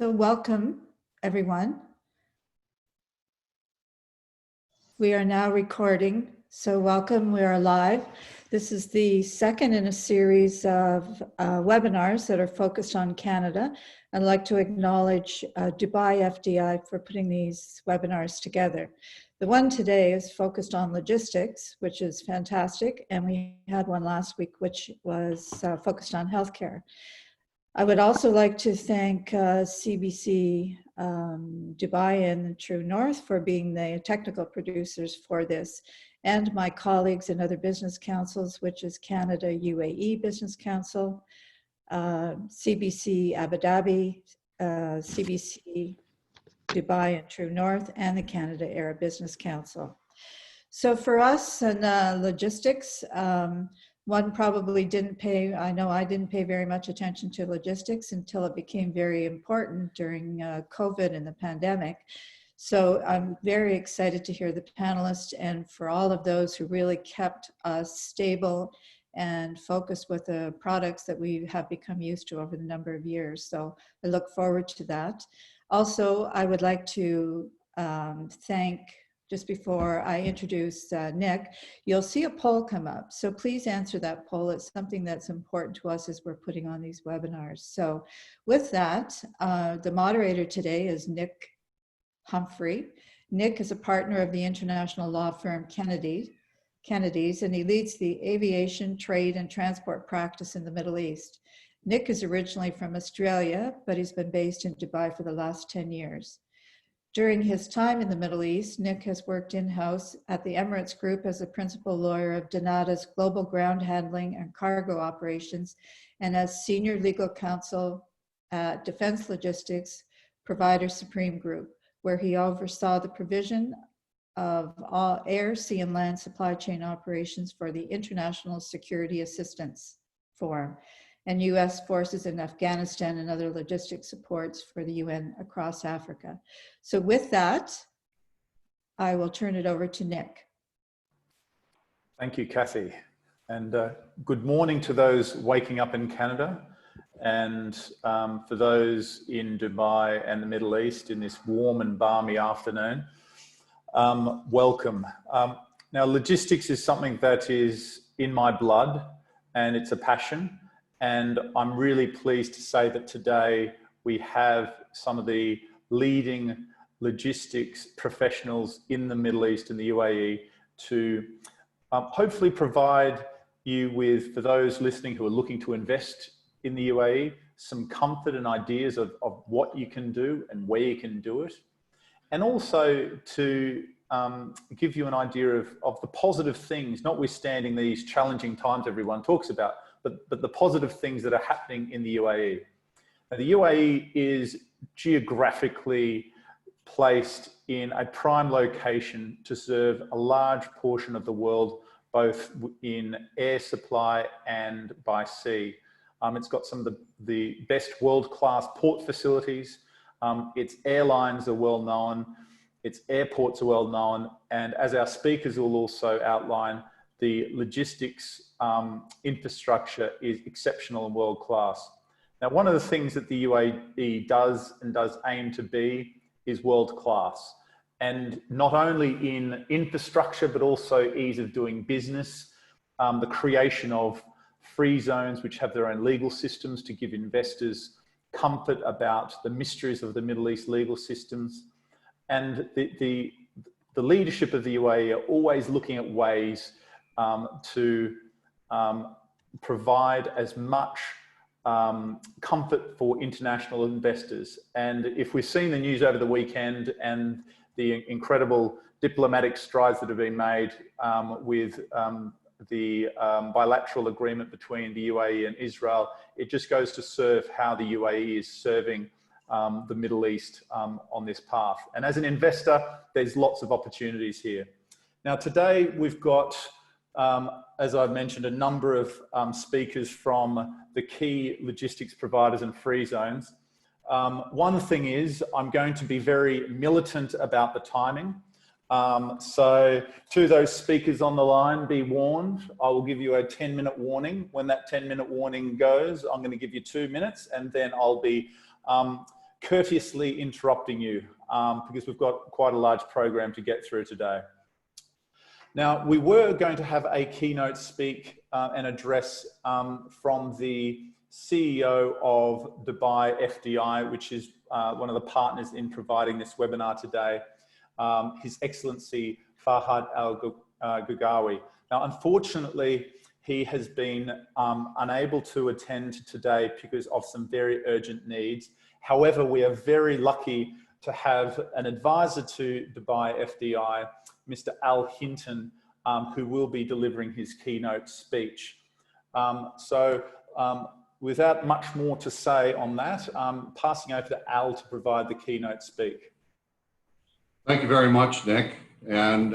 So welcome, everyone. We are now recording, so welcome, we are live. This is the second in a series of webinars that are focused on Canada. I'd like to acknowledge Dubai FDI for putting these webinars together. The one today is focused on logistics, which is fantastic, and we had one last week which was focused on healthcare. I would also like to thank CBC Dubai and True North for being the technical producers for this, and my colleagues in other business councils, which is Canada UAE Business Council, CBC Abu Dhabi, CBC Dubai and True North, and the Canada Arab Business Council. So for us and logistics, one probably didn't pay, I know I didn't pay very much attention to logistics until it became very important during COVID and the pandemic. So I'm very excited to hear the panelists and for all of those who really kept us stable and focused with the products that we have become used to over the number of years. So I look forward to that. Also, I would like to thank, just before I introduce Nick, you'll see a poll come up. So please answer that poll. It's something that's important to us as we're putting on these webinars. So with that, the moderator today is Nick Humphrey. Nick is a partner of the international law firm Kennedy's, and he leads the aviation, trade, and transport practice in the Middle East. Nick is originally from Australia, but he's been based in Dubai for the last 10 years. During his time in the Middle East, Nick has worked in-house at the Emirates Group as a principal lawyer of Donata's global ground handling and cargo operations, and as senior legal counsel at Defense Logistics Provider Supreme Group, where he oversaw the provision of all air, sea, and land supply chain operations for the International Security Assistance Forum and U.S. forces in Afghanistan and other logistics supports for the UN across Africa. So with that, I will turn it over to Nick. Thank you, Kathy. And good morning to those waking up in Canada, and for those in Dubai and the Middle East in this warm and balmy afternoon, welcome. Now, logistics is something that is in my blood, and it's a passion. And I'm really pleased to say that today we have some of the leading logistics professionals in the Middle East and the UAE to hopefully provide you with, for those listening who are looking to invest in the UAE, some comfort and ideas of what you can do and where you can do it. And also to give you an idea of the positive things, notwithstanding these challenging times everyone talks about, but the positive things that are happening in the UAE. Now, the UAE is geographically placed in a prime location to serve a large portion of the world, both in air supply and by sea. It's got some of the best world-class port facilities. Its airlines are well known, its airports are well known, and as our speakers will also outline, the logistics infrastructure is exceptional and world-class. Now, one of the things that the UAE does aim to be is world-class, and not only in infrastructure, but also ease of doing business, the creation of free zones, which have their own legal systems to give investors comfort about the mysteries of the Middle East legal systems. And the leadership of the UAE are always looking at ways to provide as much comfort for international investors. And if we've seen the news over the weekend and the incredible diplomatic strides that have been made with the bilateral agreement between the UAE and Israel, it just goes to serve how the UAE is serving the Middle East on this path. And as an investor, there's lots of opportunities here. Now, today we've got, as I've mentioned, a number of speakers from the key logistics providers and free zones. One thing is, I'm going to be very militant about the timing. So to those speakers on the line, be warned, I will give you a 10-minute warning. When that 10-minute warning goes, I'm going to give you 2 minutes, and then I'll be courteously interrupting you because we've got quite a large program to get through today. Now, we were going to have a keynote speak and address from the CEO of Dubai FDI, which is one of the partners in providing this webinar today, His Excellency Farhad Al-Gougawi. Now, unfortunately, he has been unable to attend today because of some very urgent needs. However, we are very lucky to have an advisor to Dubai FDI, Mr. Al Hinton, who will be delivering his keynote speech. Without much more to say on that, passing over to Al to provide the keynote speak. Thank you very much, Nick. And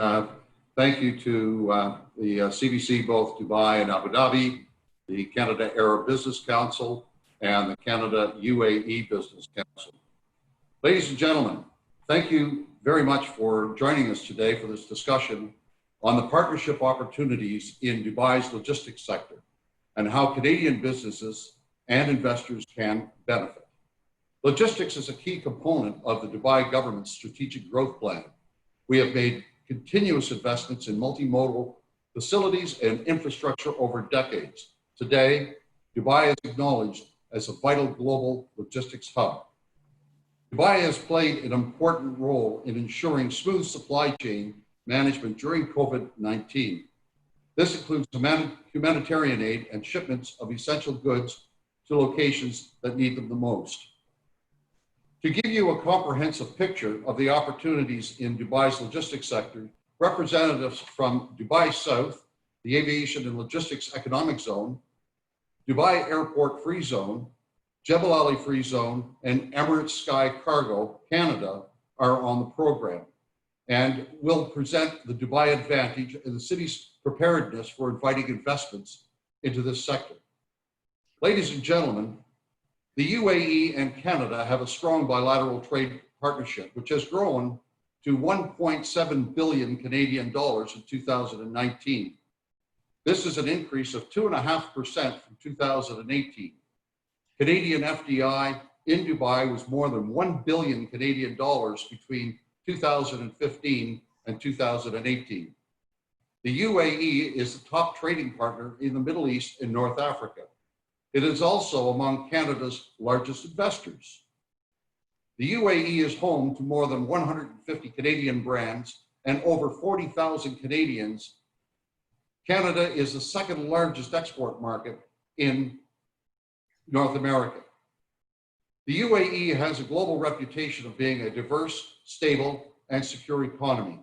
thank you to the CBC, both Dubai and Abu Dhabi, the Canada Arab Business Council, and the Canada UAE Business Council. Ladies and gentlemen, thank you very much for joining us today for this discussion on the partnership opportunities in Dubai's logistics sector and how Canadian businesses and investors can benefit. Logistics is a key component of the Dubai government's strategic growth plan. We have made continuous investments in multimodal facilities and infrastructure over decades. Today, Dubai is acknowledged as a vital global logistics hub. Dubai has played an important role in ensuring smooth supply chain management during COVID-19. This includes humanitarian aid and shipments of essential goods to locations that need them the most. To give you a comprehensive picture of the opportunities in Dubai's logistics sector, representatives from Dubai South, the Aviation and Logistics Economic Zone, Dubai Airport Free Zone, Jebel Ali Free Zone, and Emirates Sky Cargo Canada are on the program and will present the Dubai advantage and the city's preparedness for inviting investments into this sector. Ladies and gentlemen, the UAE and Canada have a strong bilateral trade partnership, which has grown to 1.7 billion Canadian dollars in 2019. This is an increase of 2.5% from 2018. Canadian FDI in Dubai was more than 1 billion Canadian dollars between 2015 and 2018. The UAE is the top trading partner in the Middle East and North Africa. It is also among Canada's largest investors. The UAE is home to more than 150 Canadian brands and over 40,000 Canadians. Canada is the second largest export market in North America. The UAE has a global reputation of being a diverse, stable, and secure economy.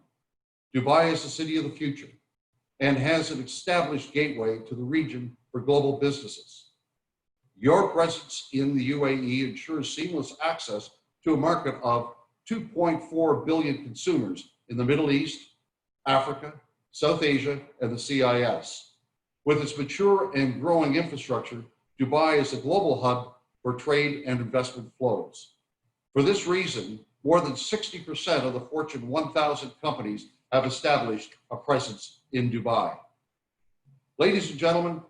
Dubai is the city of the future and has an established gateway to the region for global businesses. Your presence in the UAE ensures seamless access to a market of 2.4 billion consumers in the Middle East, Africa, South Asia, and the CIS. With its mature and growing infrastructure, Dubai is a global hub for trade and investment flows. For this reason, more than 60% of the Fortune 1000 companies have established a presence in Dubai. Ladies and gentlemen,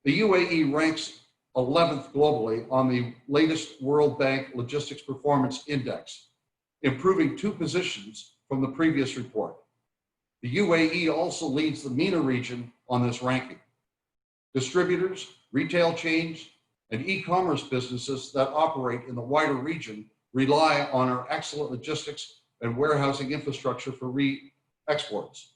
the UAE ranks 11th globally on the latest World Bank Logistics Performance Index, improving 2 positions from the previous report. The UAE also leads the MENA region on this ranking. Distributors, retail chains, and e-commerce businesses that operate in the wider region rely on our excellent logistics and warehousing infrastructure for exports.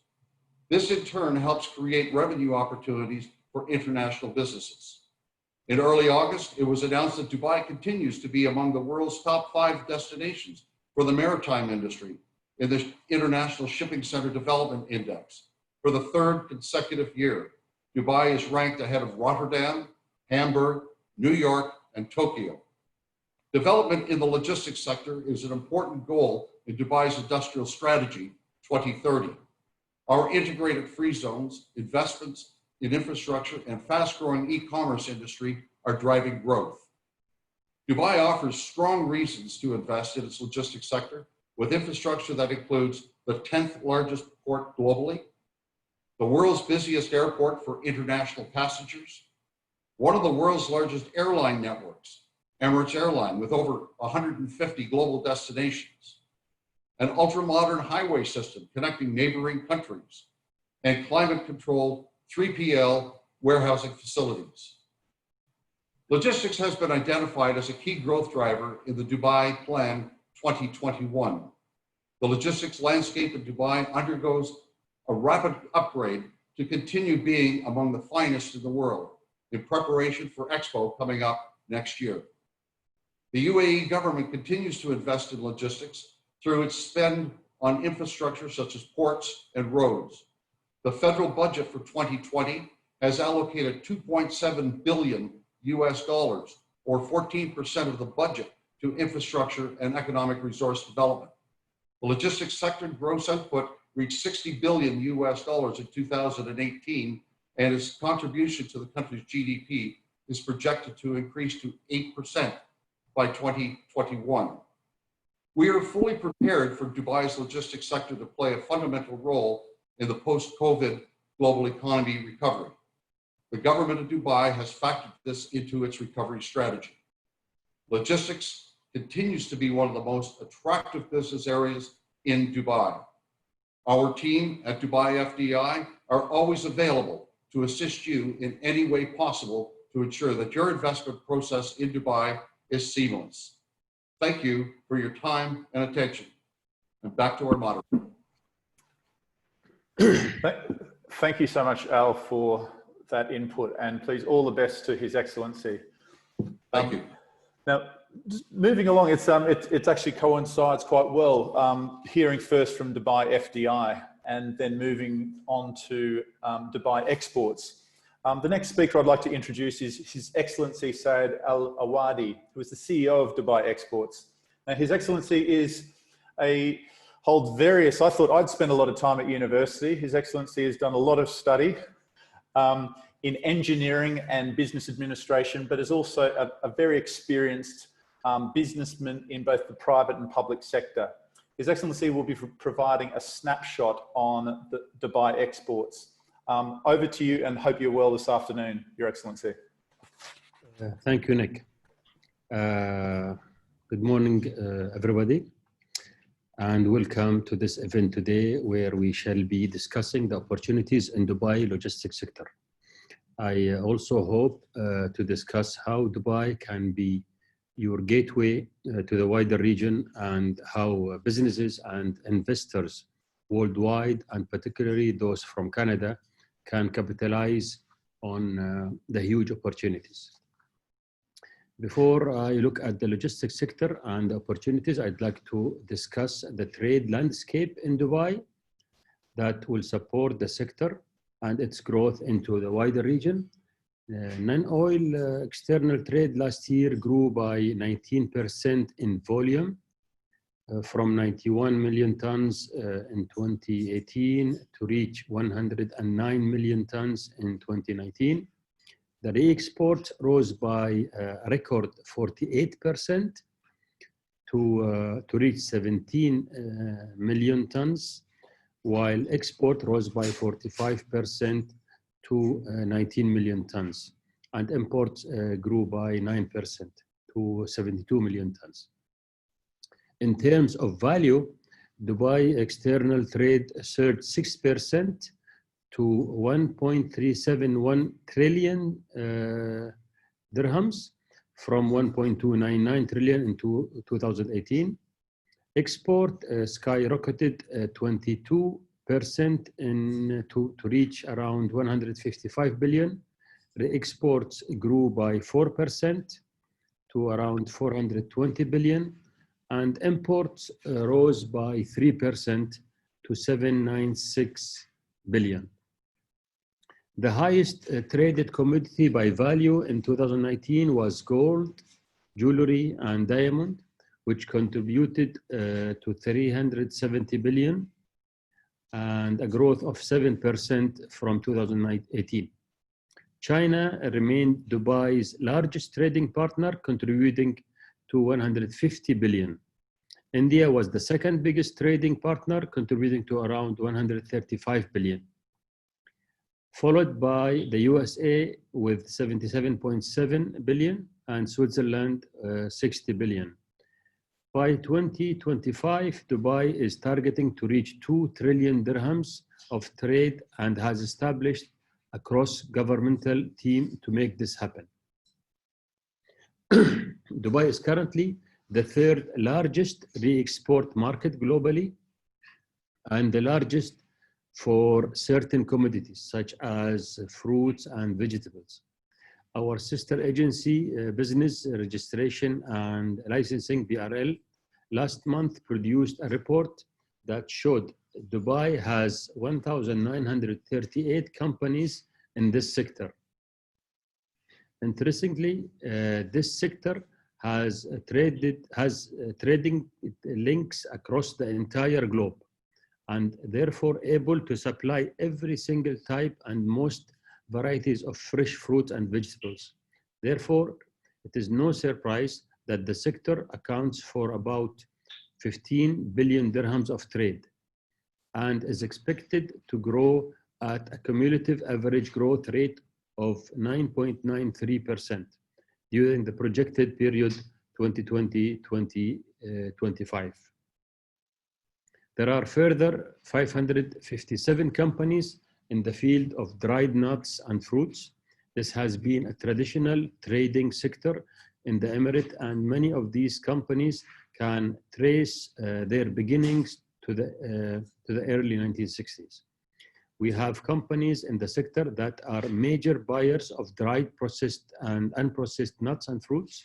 This in turn helps create revenue opportunities for international businesses. In early August, it was announced that Dubai continues to be among the world's top 5 destinations for the maritime industry in the International Shipping Center Development Index. For the 3rd consecutive year, Dubai is ranked ahead of Rotterdam, Hamburg, New York, and Tokyo. Development in the logistics sector is an important goal in Dubai's Industrial Strategy 2030. Our integrated free zones, investments in infrastructure, and fast-growing e-commerce industry are driving growth. Dubai offers strong reasons to invest in its logistics sector, with infrastructure that includes the 10th largest port globally, the world's busiest airport for international passengers, one of the world's largest airline networks, Emirates Airline with over 150 global destinations, an ultra-modern highway system connecting neighboring countries, and climate-controlled 3PL warehousing facilities. Logistics has been identified as a key growth driver in the Dubai Plan 2021. The logistics landscape in Dubai undergoes a rapid upgrade to continue being among the finest in the world in preparation for Expo coming up next year. The UAE government continues to invest in logistics through its spend on infrastructure such as ports and roads. The federal budget for 2020 has allocated $2.7 billion or 14% of the budget to infrastructure and economic resource development. The logistics sector gross output reached $60 billion in 2018, and its contribution to the country's GDP is projected to increase to 8% by 2021. We are fully prepared for Dubai's logistics sector to play a fundamental role in the post-COVID global economy recovery. The government of Dubai has factored this into its recovery strategy. Logistics continues to be one of the most attractive business areas in Dubai. Our team at Dubai FDI are always available to assist you in any way possible to ensure that your investment process in Dubai is seamless. Thank you for your time and attention. And back to our moderator. Thank you so much, Al, for that input, and please all the best to His Excellency. Thank you. Now, just moving along, it's actually coincides quite well, hearing first from Dubai FDI and then moving on to Dubai exports. The next speaker I'd like to introduce is His Excellency Sayed Al Awadi, who is the CEO of Dubai Exports. Now, His Excellency holds various, I thought I'd spend a lot of time at university. His Excellency has done a lot of study in engineering and business administration, but is also a very experienced businessman in both the private and public sector. His Excellency will be providing a snapshot on the Dubai exports. Over to you, and hope you're well this afternoon, Your Excellency. Thank you, Nick. Good morning, everybody, and welcome to this event today, where we shall be discussing the opportunities in Dubai logistics sector. I also hope to discuss how Dubai can be your gateway to the wider region, and how businesses and investors worldwide, and particularly those from Canada, can capitalize on the huge opportunities. Before I look at the logistics sector and the opportunities, I'd like to discuss the trade landscape in Dubai that will support the sector and its growth into the wider region. Non-oil external trade last year grew by 19% in volume, from 91 million tons in 2018 to reach 109 million tons in 2019. The re-export rose by a record 48% to reach 17 million tons, while export rose by 45% to 19 million tons, and imports grew by 9% to 72 million tons. In terms of value, Dubai external trade surged 6% to 1.371 trillion dirhams from 1.299 trillion in 2018. Export skyrocketed 22% to reach around 155 billion. The exports grew by 4% to around 420 billion. And imports rose by 3% to 796 billion. The highest traded commodity by value in 2019 was gold, jewelry, and diamond, which contributed to 370 billion and a growth of 7% from 2018. China remained Dubai's largest trading partner, contributing to 150 billion. India was the second biggest trading partner, contributing to around 135 billion. followed by the USA with 77.7 billion and Switzerland 60 billion. By 2025, Dubai is targeting to reach 2 trillion dirhams of trade and has established a cross-governmental team to make this happen. Dubai is currently the third largest re-export market globally and the largest for certain commodities such as fruits and vegetables. Our sister agency, Business Registration and Licensing, BRL, last month produced a report that showed Dubai has 1,938 companies in this sector. Interestingly, this sector has trading links across the entire globe and therefore able to supply every single type and most varieties of fresh fruits and vegetables. Therefore, it is no surprise that the sector accounts for about 15 billion dirhams of trade and is expected to grow at a cumulative average growth rate of 9.93% during the projected period 2020-2025. There are further 557 companies in the field of dried nuts and fruits. This has been a traditional trading sector in the Emirate, and many of these companies can trace their beginnings to the early 1960s. We have companies in the sector that are major buyers of dried, processed, and unprocessed nuts and fruits.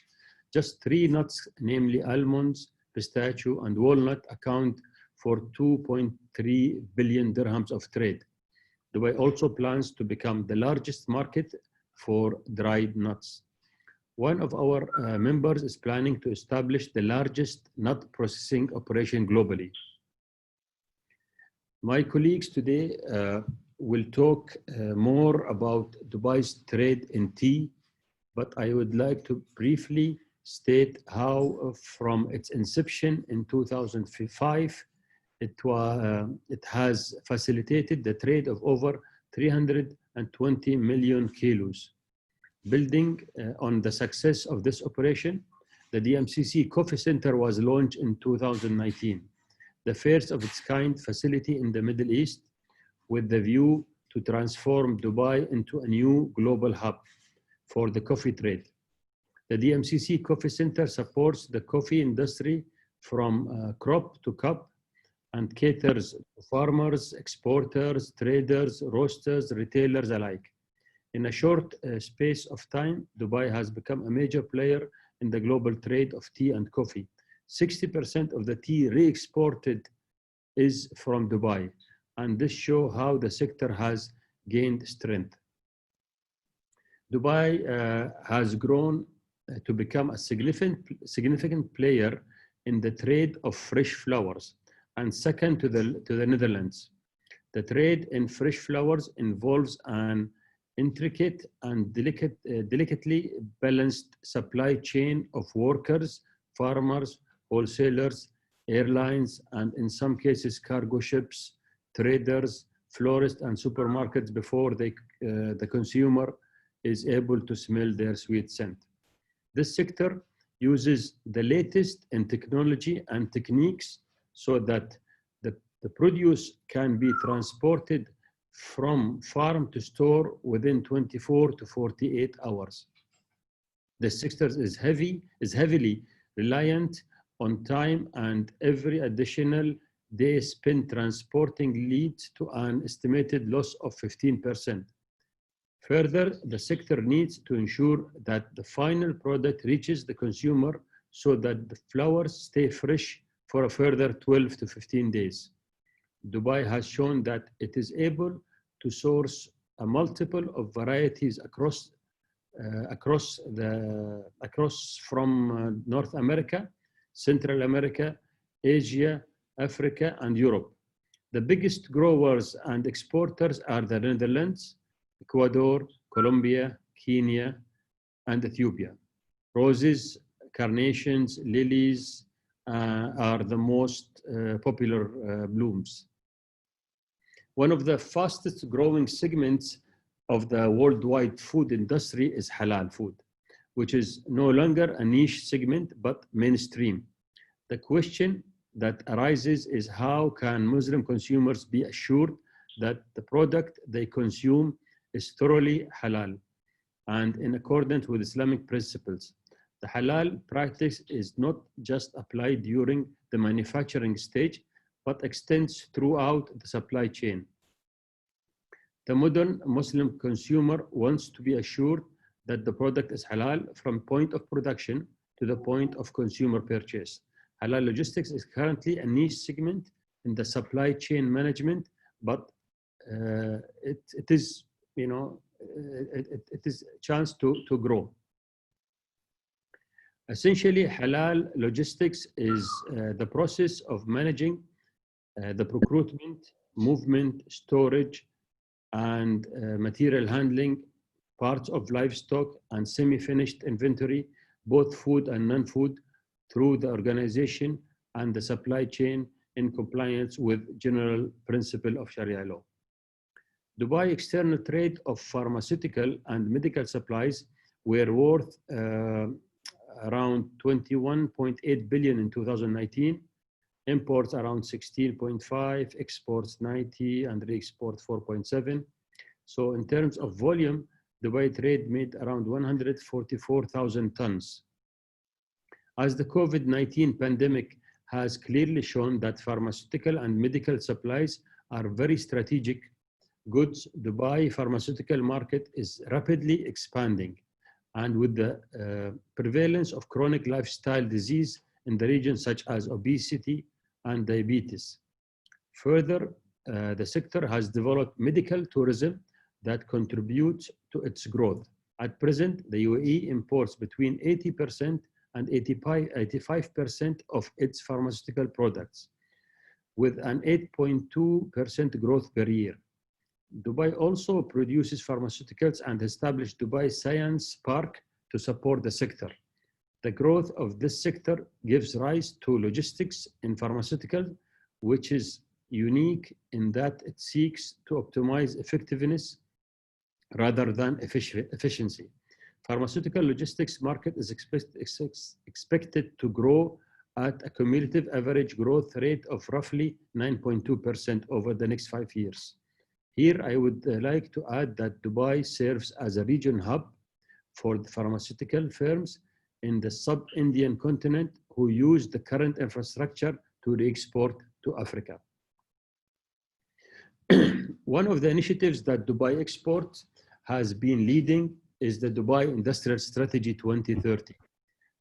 Just 3 nuts, namely almonds, pistachio, and walnut, account for 2.3 billion dirhams of trade. Dubai also plans to become the largest market for dried nuts. One of our members is planning to establish the largest nut processing operation globally. My colleagues today will talk more about Dubai's trade in tea, but I would like to briefly state how from its inception in 2005, it has facilitated the trade of over 320 million kilos. Building on the success of this operation, the DMCC Coffee Center was launched in 2019, the first of its kind facility in the Middle East, with the view to transform Dubai into a new global hub for the coffee trade. The DMCC Coffee Center supports the coffee industry from crop to cup and caters to farmers, exporters, traders, roasters, retailers alike. In a short space of time, Dubai has become a major player in the global trade of tea and coffee. 60% of the tea re-exported is from Dubai, and this shows how the sector has gained strength. Dubai has grown to become a significant player in the trade of fresh flowers, and second to the Netherlands. The trade in fresh flowers involves an intricate and delicately balanced supply chain of workers, farmers, wholesalers, airlines, and in some cases cargo ships, traders, florists, and supermarkets before the consumer is able to smell their sweet scent. This sector uses the latest in technology and techniques so that the produce can be transported from farm to store within 24 to 48 hours. The sector is heavily reliant on time, and every additional day spent transporting leads to an estimated loss of 15%. Further, the sector needs to ensure that the final product reaches the consumer so that the flowers stay fresh for a further 12 to 15 days. Dubai has shown that it is able to source a multiple of varieties across from North America, Central America, Asia, Africa, and Europe. The biggest growers and exporters are the Netherlands, Ecuador, Colombia, Kenya, and Ethiopia. Roses, carnations, lilies are the most popular blooms. One of the fastest growing segments of the worldwide food industry is halal food, which is no longer a niche segment, but mainstream. The question that arises is how can Muslim consumers be assured that the product they consume is thoroughly halal and in accordance with Islamic principles? The halal practice is not just applied during the manufacturing stage, but extends throughout the supply chain. The modern Muslim consumer wants to be assured that the product is halal from point of production to the point of consumer purchase. Halal logistics is currently a niche segment in the supply chain management, but it is, you know, it is a chance to grow. Essentially, halal logistics is the process of managing the procurement, movement, storage, and material handling, parts of livestock and semi-finished inventory, both food and non-food, through the organization and the supply chain in compliance with general principle of Sharia law. Dubai external trade of pharmaceutical and medical supplies were worth around 21.8 billion in 2019, imports around 16.5, exports 90, and re-export 4.7. So in terms of volume, Dubai trade made around 144,000 tons. As the COVID-19 pandemic has clearly shown that pharmaceutical and medical supplies are very strategic goods, Dubai pharmaceutical market is rapidly expanding. And with the prevalence of chronic lifestyle disease in the region, such as obesity and diabetes. Further, the sector has developed medical tourism that contributes to its growth. At present, the UAE imports between 80% and 85% of its pharmaceutical products, with an 8.2% growth per year. Dubai also produces pharmaceuticals and established Dubai Science Park to support the sector. The growth of this sector gives rise to logistics in pharmaceutical, which is unique in that it seeks to optimize effectiveness rather than efficiency. Pharmaceutical logistics market is expected to grow at a cumulative average growth rate of roughly 9.2% over the next 5 years. Here, I would like to add that Dubai serves as a region hub for the pharmaceutical firms in the sub-Indian continent who use the current infrastructure to re-export to Africa. One of the initiatives that Dubai Exports has been leading is the Dubai Industrial Strategy 2030,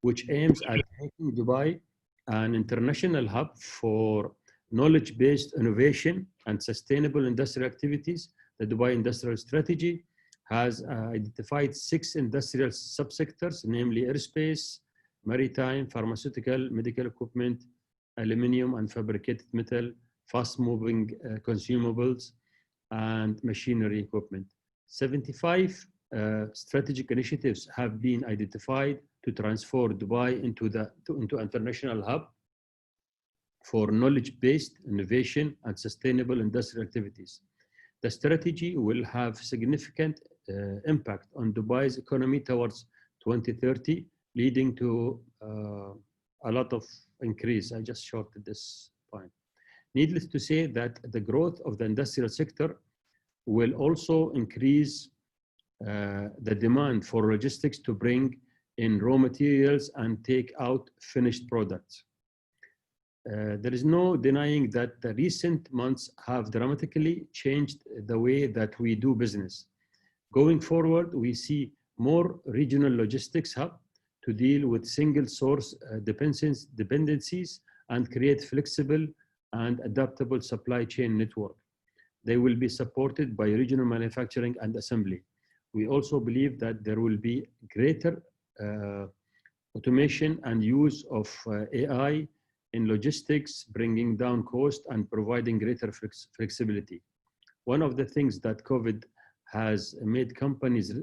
which aims at making Dubai an international hub for knowledge-based innovation and sustainable industrial activities. The Dubai Industrial Strategy has identified 6 industrial subsectors, namely aerospace, maritime, pharmaceutical, medical equipment, aluminum and fabricated metal, fast-moving consumables, and machinery equipment. 75 strategic initiatives have been identified to transform Dubai into international hub for knowledge-based innovation and sustainable industrial activities. The strategy will have significant impact on Dubai's economy towards 2030, leading to a lot of increase. I just shorted this point. Needless to say that the growth of the industrial sector will also increase the demand for logistics to bring in raw materials and take out finished products. There is no denying that the recent months have dramatically changed the way that we do business. Going forward, we see more regional logistics hub to deal with single source dependencies and create flexible and adaptable supply chain network. They will be supported by regional manufacturing and assembly. We also believe that there will be greater automation and use of AI in logistics, bringing down cost and providing greater flexibility. One of the things that COVID has made companies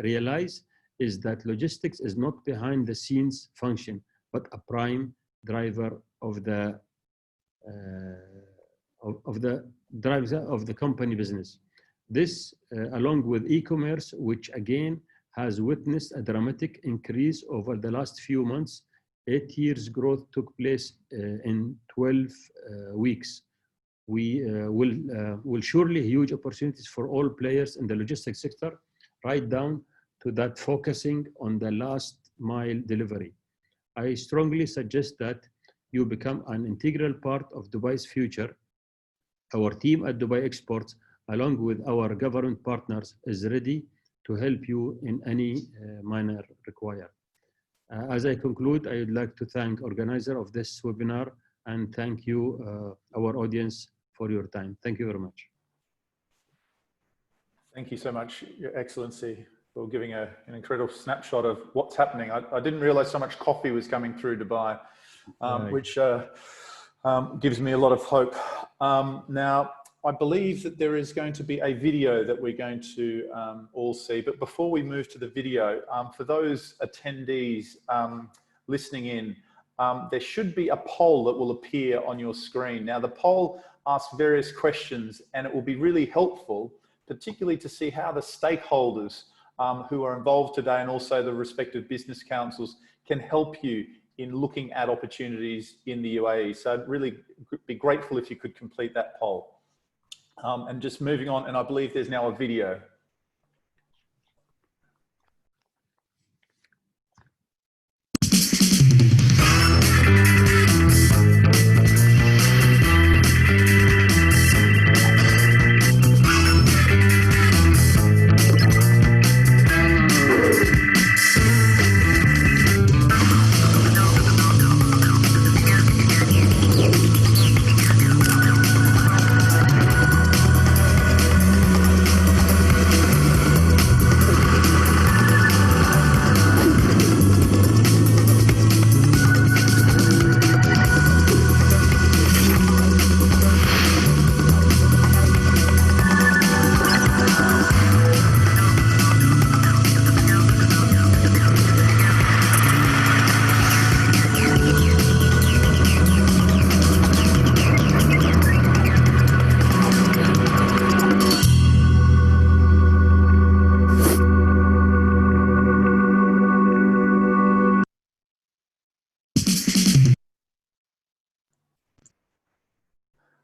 realize is that logistics is not behind the scenes function, but a prime driver of the company business. This, along with e-commerce, which again has witnessed a dramatic increase over the last few months. 8 years growth took place in 12 weeks. We will surely huge opportunities for all players in the logistics sector, right down to that focusing on the last mile delivery. I strongly suggest that you become an integral part of Dubai's future. Our team at Dubai Exports, along with our government partners, is ready to help you in any manner required. As I conclude, I would like to thank organizer of this webinar and thank you, our audience, for your time. Thank you very much. Thank you so much, Your Excellency, for giving an incredible snapshot of what's happening. I didn't realize so much coffee was coming through Dubai, which gives me a lot of hope. Now, I believe that there is going to be a video that we're going to all see. But before we move to the video, for those attendees listening in, there should be a poll that will appear on your screen. Now, the poll asks various questions, and it will be really helpful, particularly to see how the stakeholders who are involved today and also the respective business councils can help you in looking at opportunities in the UAE. So I'd really be grateful if you could complete that poll. And just moving on, and I believe there's now a video.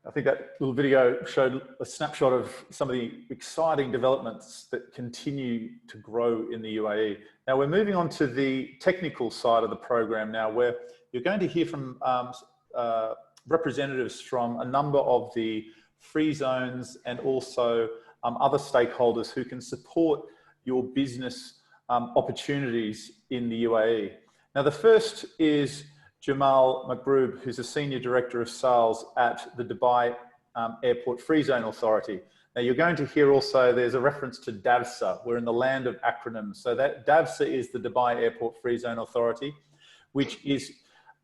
I think that little video showed a snapshot of some of the exciting developments that continue to grow in the UAE. Now we're moving on to the technical side of the program now, where you're going to hear from representatives from a number of the free zones and also other stakeholders who can support your business opportunities in the UAE. Now the first is Jamal Maghroub, who's a Senior Director of Sales at the Dubai Airport Free Zone Authority. Now you're going to hear also, there's a reference to JAFZA. We're in the land of acronyms. So that JAFZA is the Dubai Airport Free Zone Authority, which is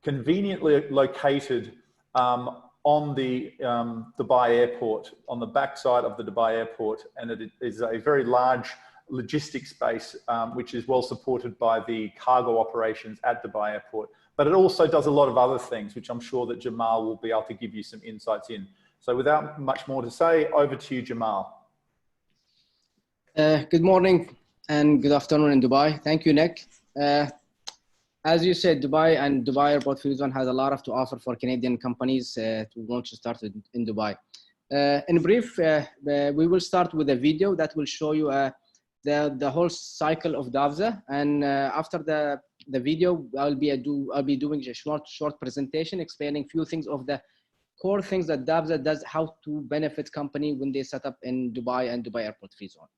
conveniently located on the Dubai Airport, on the backside of the Dubai Airport. And it is a very large logistics base, which is well supported by the cargo operations at Dubai Airport. But it also does a lot of other things, which I'm sure that Jamal will be able to give you some insights in. So without much more to say, over to you, Jamal. Good morning and good afternoon in Dubai. Thank you, Nick. As you said, Dubai and Dubai Airport Free Zone has a lot to offer for Canadian companies who want to start in Dubai. In brief, we will start with a video that will show you the whole cycle of JAFZA, and after the video, I'll be doing a short presentation explaining a few things of the core things that JAFZA does, how to benefit company when they set up in Dubai and Dubai Airport Free Zone.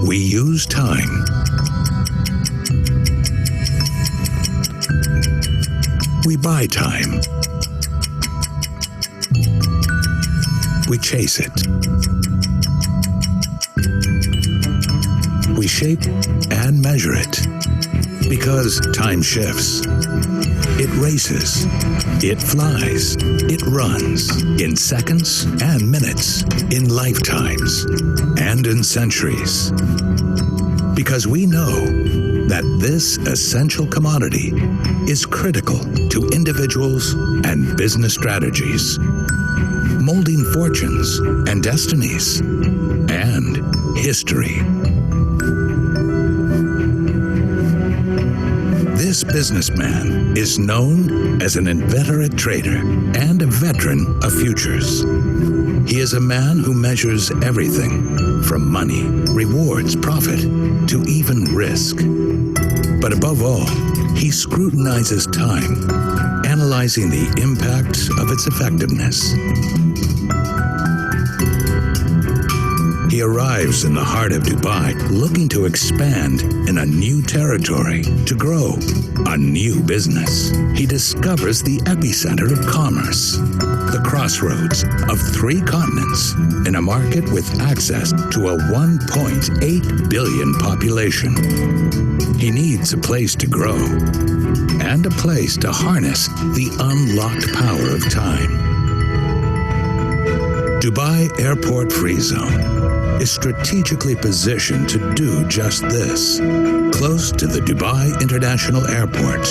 We use time. We buy time. We chase it. We shape and measure it. Because time shifts. It races, it flies, it runs in seconds and minutes, in lifetimes, and in centuries. Because we know that this essential commodity is critical to individuals and business strategies, molding fortunes and destinies and history. This businessman is known as an inveterate trader and a veteran of futures. He is a man who measures everything from money, rewards, profit, to even risk. But above all, he scrutinizes time, analyzing the impact of its effectiveness. He arrives in the heart of Dubai looking to expand in a new territory, to grow a new business. He discovers the epicenter of commerce, the crossroads of 3 continents, in a market with access to a 1.8 billion population. He needs a place to grow and a place to harness the unlocked power of time. Dubai Airport Free Zone is strategically positioned to do just this, close to the Dubai International Airport,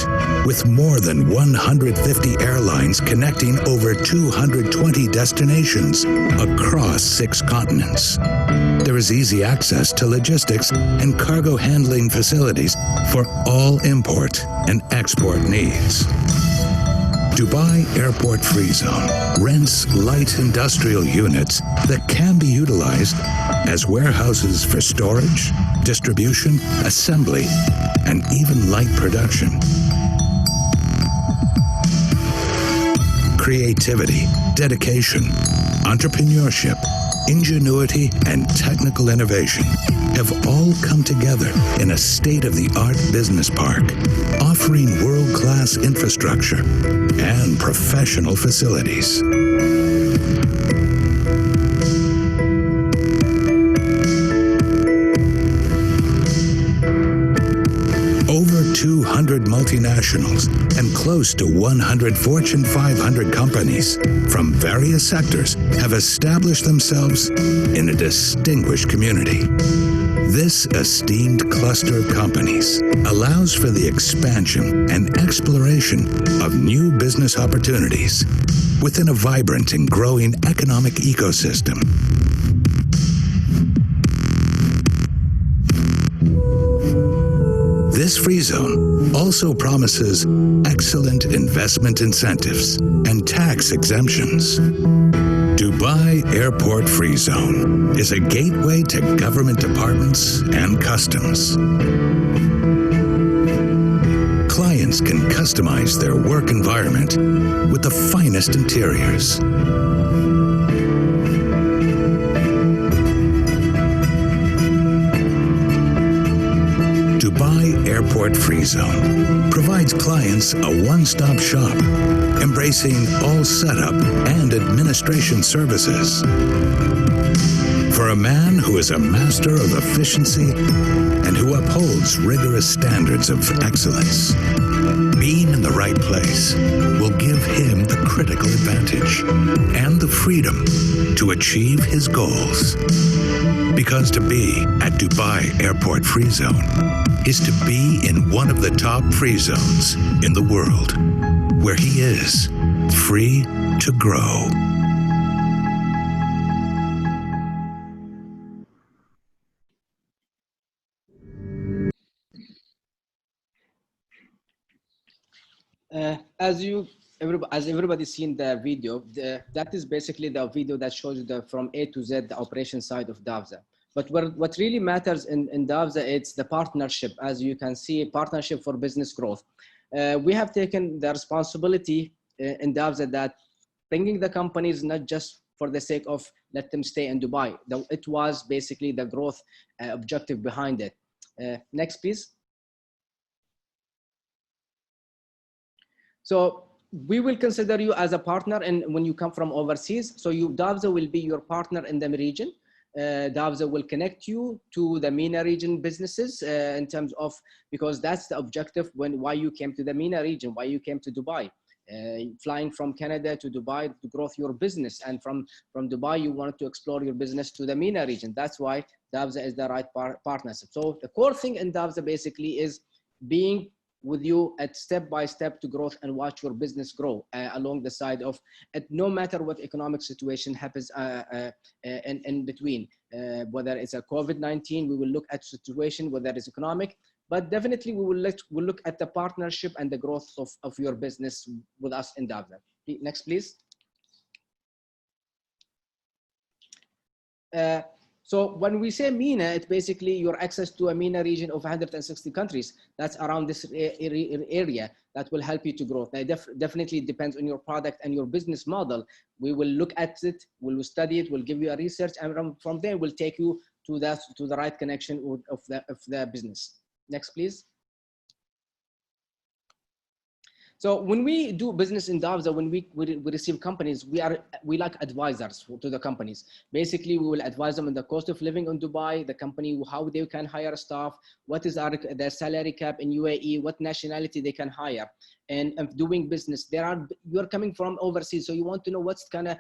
with more than 150 airlines connecting over 220 destinations across 6 continents. There is easy access to logistics and cargo handling facilities for all import and export needs. Dubai Airport Free Zone rents light industrial units that can be utilized as warehouses for storage, distribution, assembly, and even light production. Creativity, dedication, entrepreneurship, ingenuity, and technical innovation have all come together in a state-of-the-art business park, offering world-class infrastructure and professional facilities. Over 200 multinationals and close to 100 Fortune 500 companies from various sectors have established themselves in a distinguished community. This esteemed cluster of companies allows for the expansion and exploration of new business opportunities within a vibrant and growing economic ecosystem. This free zone also promises excellent investment incentives and tax exemptions. Dubai Airport Free Zone is a gateway to government departments and customs. Clients can customize their work environment with the finest interiors. Dubai Airport Free Zone provides clients a one-stop shop, embracing all setup and administration services. For a man who is a master of efficiency and who upholds rigorous standards of excellence, being in the right place will give him the critical advantage and the freedom to achieve his goals. Because to be at Dubai Airport Free Zone is to be in one of the top free zones in the world, where he is free to grow. As everybody's seen the video, that is basically the video that shows you from A to Z, the operation side of JAFZA. But what really matters in JAFZA, it's the partnership. As you can see, partnership for business growth. We have taken the responsibility in JAFZA that bringing the companies not just for the sake of let them stay in Dubai. It was basically the growth objective behind it. Next, please. So we will consider you as a partner, and when you come from overseas, so JAFZA will be your partner in the region. JAFZA will connect you to the MENA region businesses in terms of, because that's the objective why you came to the MENA region, why you came to Dubai. Flying from Canada to Dubai to grow your business, and from Dubai you wanted to explore your business to the MENA region. That's why JAFZA is the right partnership. So the core thing in JAFZA basically is being with you at step by step to growth and watch your business grow along the side of it, no matter what economic situation happens in between, whether it's a COVID-19, we will look at situation, whether it's economic, but definitely we will we'll look at the partnership and the growth of your business with us in JAFZA. Next, please. So when we say MENA, it's basically your access to a MENA region of 160 countries. That's around this area that will help you to grow. Now, definitely depends on your product and your business model. We will look at it, we'll study it, we'll give you a research, and from there we'll take you to the right connection of the business. Next, please. So when we do business in JAFZA, when we receive companies, we like advisors to the companies. Basically, we will advise them on the cost of living in Dubai, the company, how they can hire staff, what is their salary cap in UAE, what nationality they can hire, and doing business. You're coming from overseas, so you want to know what's kind of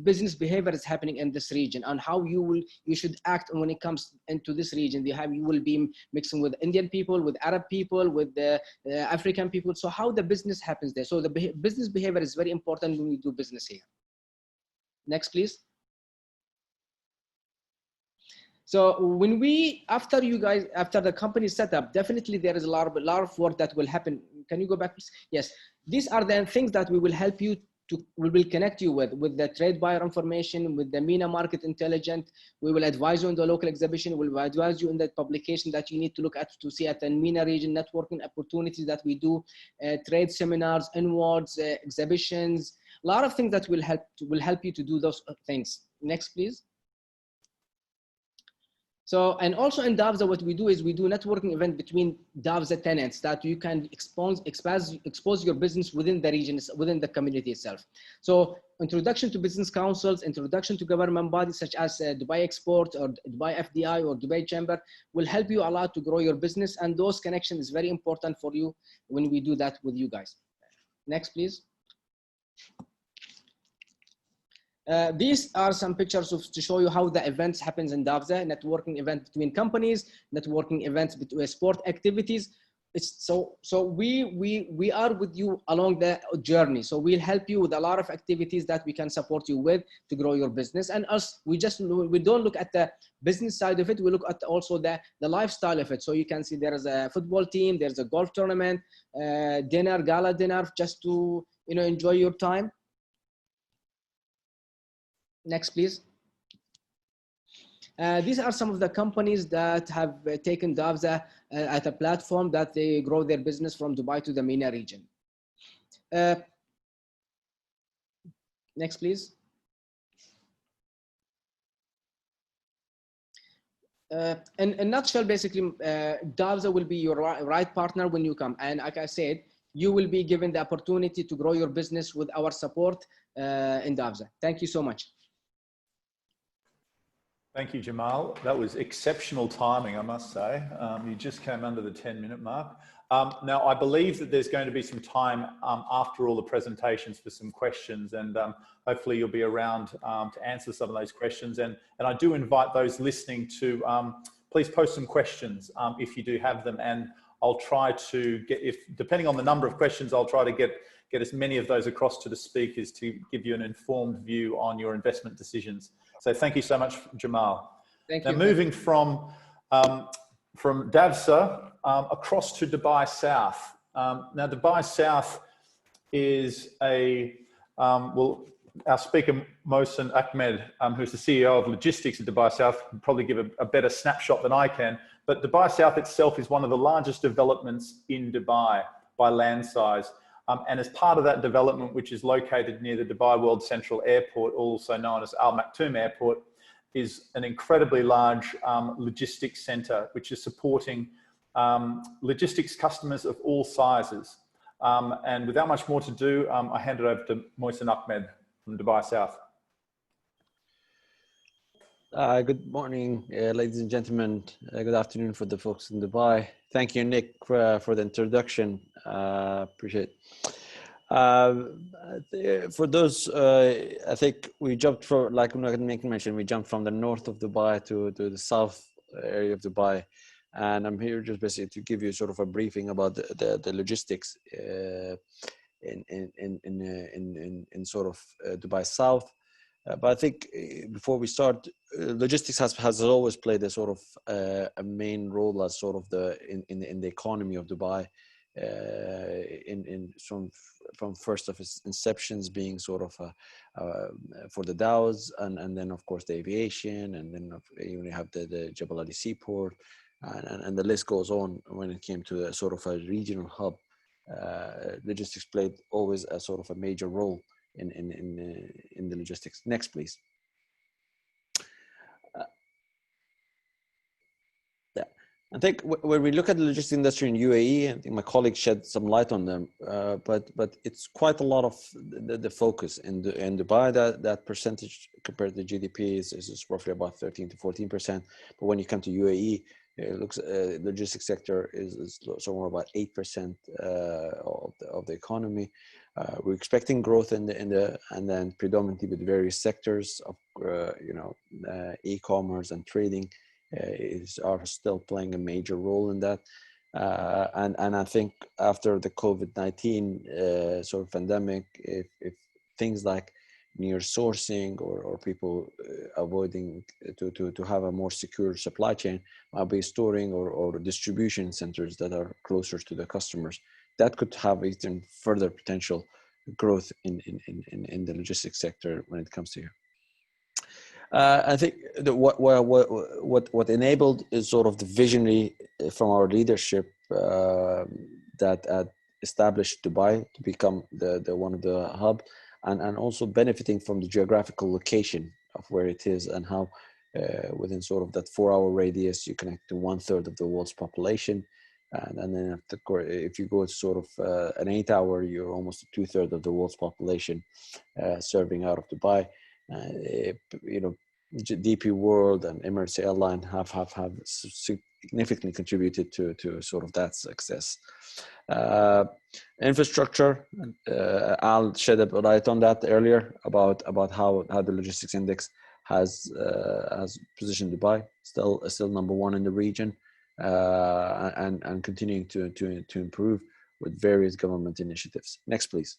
business behavior is happening in this region and how you should act when it comes into this region. You will be mixing with Indian people, with Arab people, with the African people. So how the business happens there. So the business behavior is very important when we do business here. Next, please. So when after the company set up, definitely there is a lot of work that will happen. Can you go back, please? Yes. These are the things that we will help you we will connect you with the trade buyer information, with the MENA market intelligence. We will advise you in the local exhibition. We will advise you in the publication that you need to look at to see at the MENA region networking opportunities that we do, trade seminars, inwards, exhibitions, a lot of things that will help you to do those things. Next, please. So, and also in JAFZA, what we do is we do networking event between JAFZA tenants that you can expose your business within the region, within the community itself. So introduction to business councils, introduction to government bodies such as Dubai Export or Dubai FDI or Dubai Chamber will help you a lot to grow your business. And those connections is very important for you when we do that with you guys. Next, please. These are some pictures to show you how the events happens in JAFZA, networking event between companies, networking events between sport activities. So we are with you along the journey. So we'll help you with a lot of activities that we can support you with to grow your business. And us, we don't look at the business side of it. We look at also the lifestyle of it. So you can see there is a football team, there's a golf tournament, dinner, gala dinner, just to enjoy your time. Next, please. These are some of the companies that have taken JAFZA at a platform that they grow their business from Dubai to the MENA region. Next, please. In a nutshell, basically, JAFZA will be your right partner when you come. And like I said, you will be given the opportunity to grow your business with our support in JAFZA. Thank you so much. Thank you, Jamal. That was exceptional timing, I must say. You just came under the 10-minute mark. Now, I believe that there's going to be some time after all the presentations for some questions, and hopefully you'll be around to answer some of those questions. And I do invite those listening to please post some questions if you do have them, and I'll try to get, depending on the number of questions, I'll try to get as many of those across to the speakers to give you an informed view on your investment decisions. So thank you so much, Jamal. Thank you. Now moving from JAFZA across to Dubai South. Now Dubai South is well, our speaker, Mohsen Ahmed, who's the CEO of logistics at Dubai South, can probably give a better snapshot than I can. But Dubai South itself is one of the largest developments in Dubai by land size. And as part of that development, which is located near the Dubai World Central Airport, also known as Al Maktoum Airport, is an incredibly large logistics center, which is supporting logistics customers of all sizes. And without much more to do, I hand it over to Mohsen Ahmed from Dubai South. Good morning, ladies and gentlemen. Good afternoon for the folks in Dubai. Thank you, Nick, for the introduction. Appreciate it. For those, I think we jumped from, like Nick mentioned, we jumped from the north of Dubai to the south area of Dubai. And I'm here just basically to give you sort of a briefing about the logistics in sort of Dubai South. But I think before we start, logistics has always played a sort of a main role as sort of in the economy of Dubai, from first of its inceptions being sort of for the dhows, and then of course the aviation, and then you have the Jebel Ali seaport, and the list goes on. When it came to a sort of a regional hub, logistics played always a sort of a major role in the logistics. Next, please. Yeah, I think when we look at the logistics industry in UAE, I think my colleague shed some light on them, but it's quite a lot of the focus in Dubai. That percentage compared to GDP is roughly about 13 to 14%. But when you come to UAE, it looks logistics sector is somewhere about 8% of the economy. We're expecting growth in the and then predominantly with various sectors of e-commerce and trading are still playing a major role in that. And I think after the COVID-19 sort of pandemic, if things like near sourcing or people avoiding to have a more secure supply chain, might be storing or distribution centers that are closer to the customers, that could have even further potential growth in the logistics sector when it comes to here. I think what enabled is sort of the visionary from our leadership that established Dubai to become the one of the hub, and also benefiting from the geographical location of where it is, and how within sort of that 4-hour radius you connect to 1/3 of the world's population, and then if you go to sort of an 8-hour, you're almost 2/3 of the world's population serving out of Dubai. DP World and Emirates Airline have significantly contributed to sort of that success. Infrastructure, I'll shed a light on that earlier about how the logistics index has positioned Dubai still number one in the region, and continuing to improve with various government initiatives. Next, please.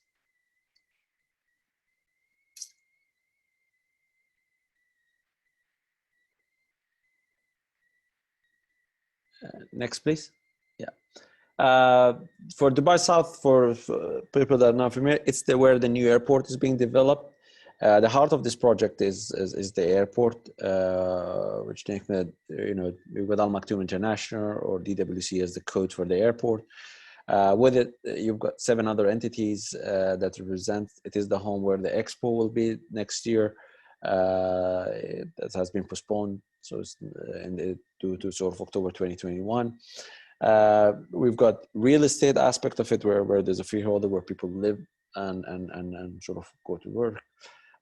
Next, please. Yeah. For Dubai South, for people that are not familiar, it's where the new airport is being developed. The heart of this project is the airport, which we've got Al Maktoum International, or DWC as the code for the airport. With it, you've got 7 other entities that represent. It is the home where the expo will be next year. That has been postponed, so it's to sort of October 2021. We've got real estate aspect of it, where there's a freeholder where people live and sort of go to work.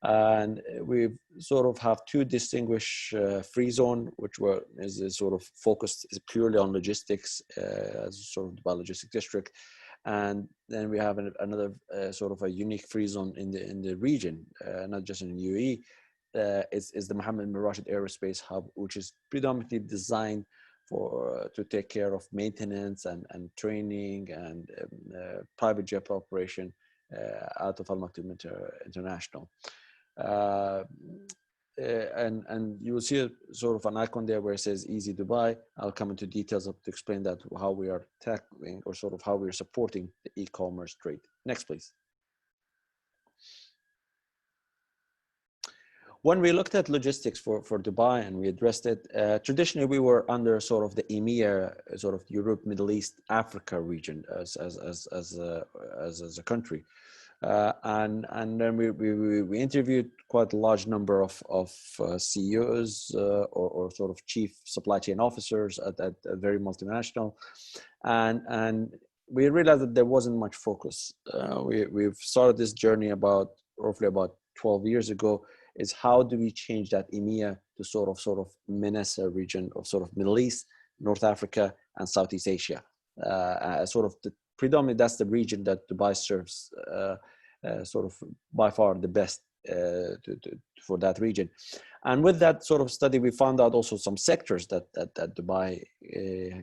And we sort of have 2 distinguished free zone, which is sort of focused purely on logistics, as sort of the logistics district. And then we have another sort of a unique free zone in the region, not just in UAE. Is the Mohammed bin Rashid Aerospace Hub, which is predominantly designed to take care of maintenance and training and private jet operation out of Al Maktoum International. And you will see a sort of an icon there where it says Easy Dubai. I'll come into details to explain that, how we are tackling or sort of how we're supporting the e-commerce trade. Next, please. When we looked at logistics for Dubai and we addressed it, traditionally we were under sort of the EMEA, sort of Europe, Middle East, Africa region as a country. And then we interviewed quite a large number of CEOs or sort of chief supply chain officers at very multinational, and we realized that there wasn't much focus. We've started this journey roughly about 12 years ago. is how do we change that EMEA to sort of MENASA region of sort of Middle East, North Africa, and Southeast Asia. Predominantly that's the region that Dubai serves sort of by far the best for that region. And with that sort of study, we found out also some sectors that Dubai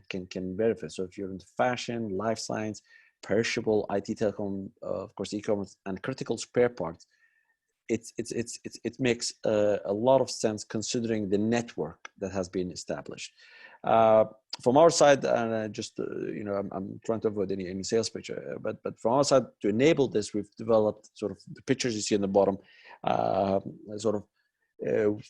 can benefit. So if you're into fashion, life science, perishable, IT, telecom, of course, e-commerce, and critical spare parts, it makes a lot of sense considering the network that has been established. From our side, and I'm trying to avoid any sales pitch, but from our side, to enable this, we've developed sort of the pictures you see in the bottom,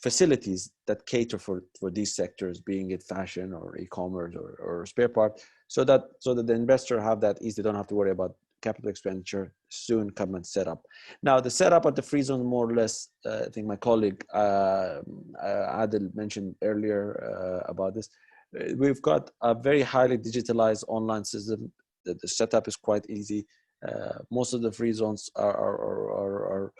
facilities that cater for these sectors, being it fashion or e-commerce or spare part, so that the investor have that easy. They don't have to worry about capital expenditure, soon come and set up. Now, the setup at the free zone, more or less, I think my colleague Adil mentioned earlier about this. We've got a very highly digitalized online system. The setup is quite easy. Most of the free zones are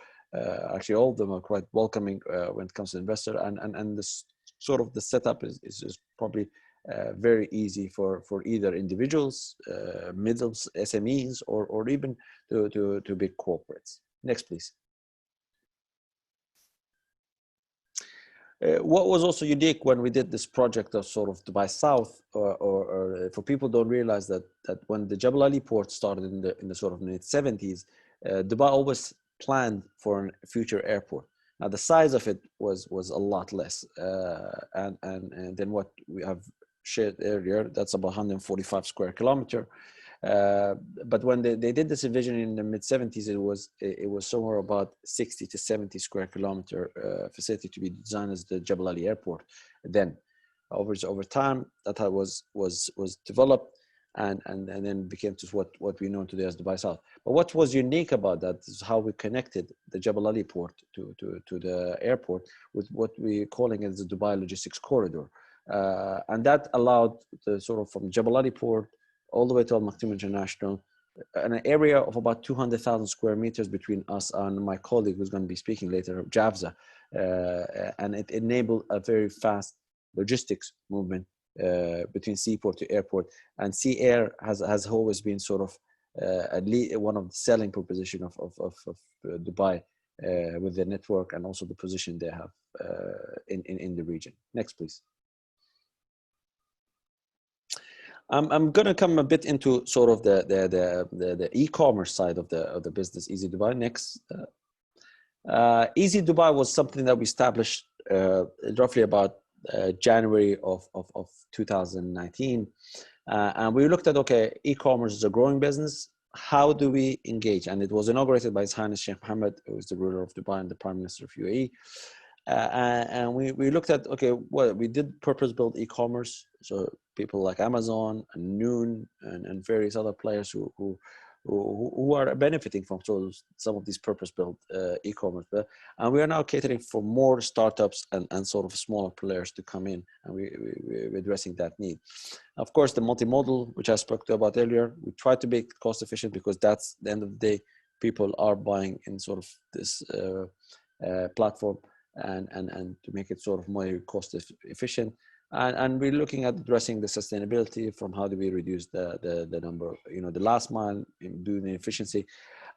actually all of them are quite welcoming when it comes to investor, and this sort of the setup is probably very easy for either individuals, middle SMEs, or even to big corporates. Next, please. What was also unique when we did this project of sort of Dubai South, or for people don't realize that when the Jebel Ali port started in the sort of mid-70s, Dubai always planned for a future airport. Now the size of it was a lot less, and then what we have shared earlier, that's about 145 square kilometer. But when they did this vision in the mid-70s, it was somewhere about 60 to 70 square kilometer facility to be designed as the Jebel Ali airport. Then over time that was developed and then became to what we know today as Dubai South. But what was unique about that is how we connected the Jebel Ali port to the airport with what we're calling as the Dubai Logistics Corridor. And that allowed the sort of from Jebel Ali port all the way to Al Maktoum International, an area of about 200,000 square meters between us and my colleague who's going to be speaking later, JAFZA. And it enabled a very fast logistics movement between seaport to airport. And Sea Air has always been sort of one of the selling proposition of Dubai with the network and also the position they have in the region. Next, please. I'm going to come a bit into sort of the e-commerce side of the business, Easy Dubai. Next. Easy Dubai was something that we established roughly about January of 2019. And we looked at, okay, e-commerce is a growing business. How do we engage? And it was inaugurated by His Highness Sheikh Mohammed, who is the ruler of Dubai and the Prime Minister of UAE. And we looked at, okay, well, we did purpose-built e-commerce. So people like Amazon and Noon and various other players who are benefiting from some of these purpose-built e-commerce. And we are now catering for more startups and sort of smaller players to come in, and we're addressing that need. Of course, the multimodal, which I spoke about earlier, we try to make cost efficient because that's the end of the day, people are buying in sort of this platform and to make it sort of more cost efficient. And we're looking at addressing the sustainability from how do we reduce the number, the last mile, doing the efficiency.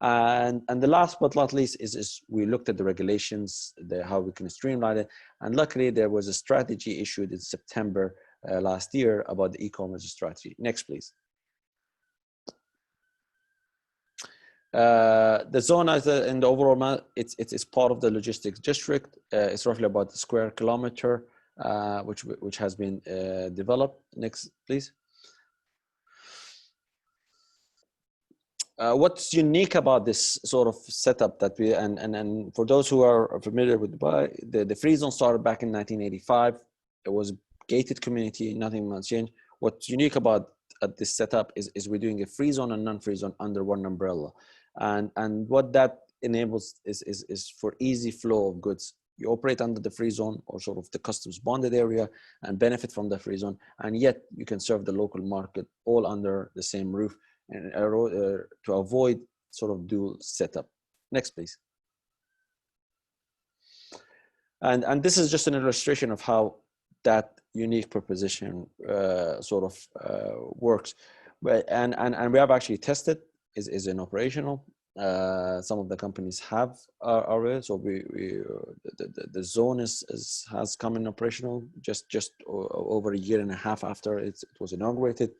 And the last but not least is we looked at the regulations, how we can streamline it. And luckily there was a strategy issued in September last year about the e-commerce strategy. Next, please. The zone in the overall map, it's part of the logistics district. It's roughly about a square kilometer. Which has been developed. Next, please. What's unique about this sort of setup that we, and for those who are familiar with Dubai, the free zone started back in 1985. It was a gated community, nothing much changed. What's unique about this setup is we're doing a free zone and non-free zone under one umbrella. And what that enables is for easy flow of goods. You operate under the free zone or sort of the customs bonded area and benefit from the free zone, and yet you can serve the local market all under the same roof and to avoid sort of dual setup. Next, please. And this is just an illustration of how that unique proposition works. And we have actually tested, is in operational. Some of the companies have already. So the zone has come in operational just over a year and a half after it was inaugurated,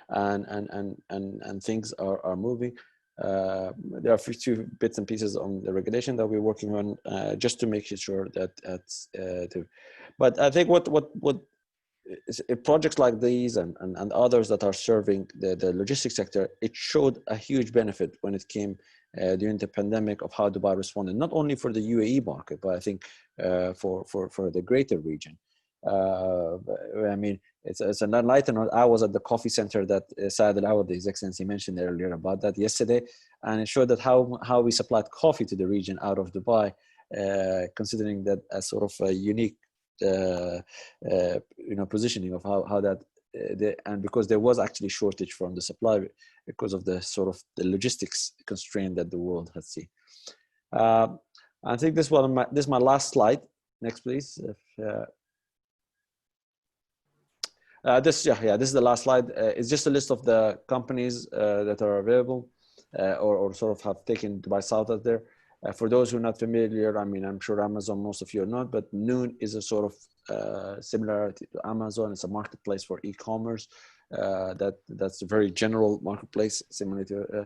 and things are moving. There are a few bits and pieces on the regulation that we're working on just to make sure that but I think what projects like these and others that are serving the logistics sector, it showed a huge benefit when it came during the pandemic of how Dubai responded, not only for the UAE market, but I think for the greater region. I mean, it's an enlightened. I was at the coffee center that Saad Al-Awad, His Excellency, mentioned earlier about that yesterday, and it showed that how we supplied coffee to the region out of Dubai, considering that as sort of a unique positioning of how that and because there was actually shortage from the supply because of the sort of the logistics constraint that the world has seen. I think this is my last slide. Next, please. This is the last slide. It's just a list of the companies that are available or sort of have taken Dubai South out there. For those who are not familiar, I mean, I'm sure Amazon, most of you are not, but Noon is a sort of similarity to Amazon. It's a marketplace for e-commerce. That's a very general marketplace, similar to,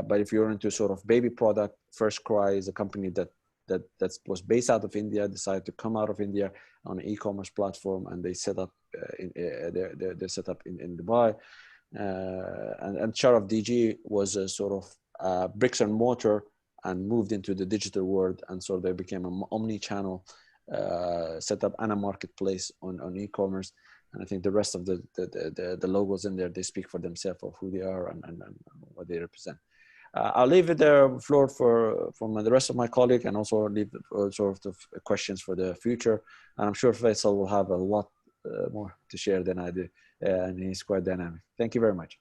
but if you're into sort of baby product, First Cry is a company that was based out of India, decided to come out of India on an e-commerce platform, and they set up they're set up in Dubai. And Sharaf DG was a sort of bricks and mortar and moved into the digital world, and so they became an omni-channel setup and a marketplace on e-commerce. And I think the rest of the logos in there, they speak for themselves of who they are and what they represent. I'll leave it the floor for the rest of my colleague, and also leave sort of questions for the future. And I'm sure Faisal will have a lot more to share than I do, and he's quite dynamic. Thank you very much.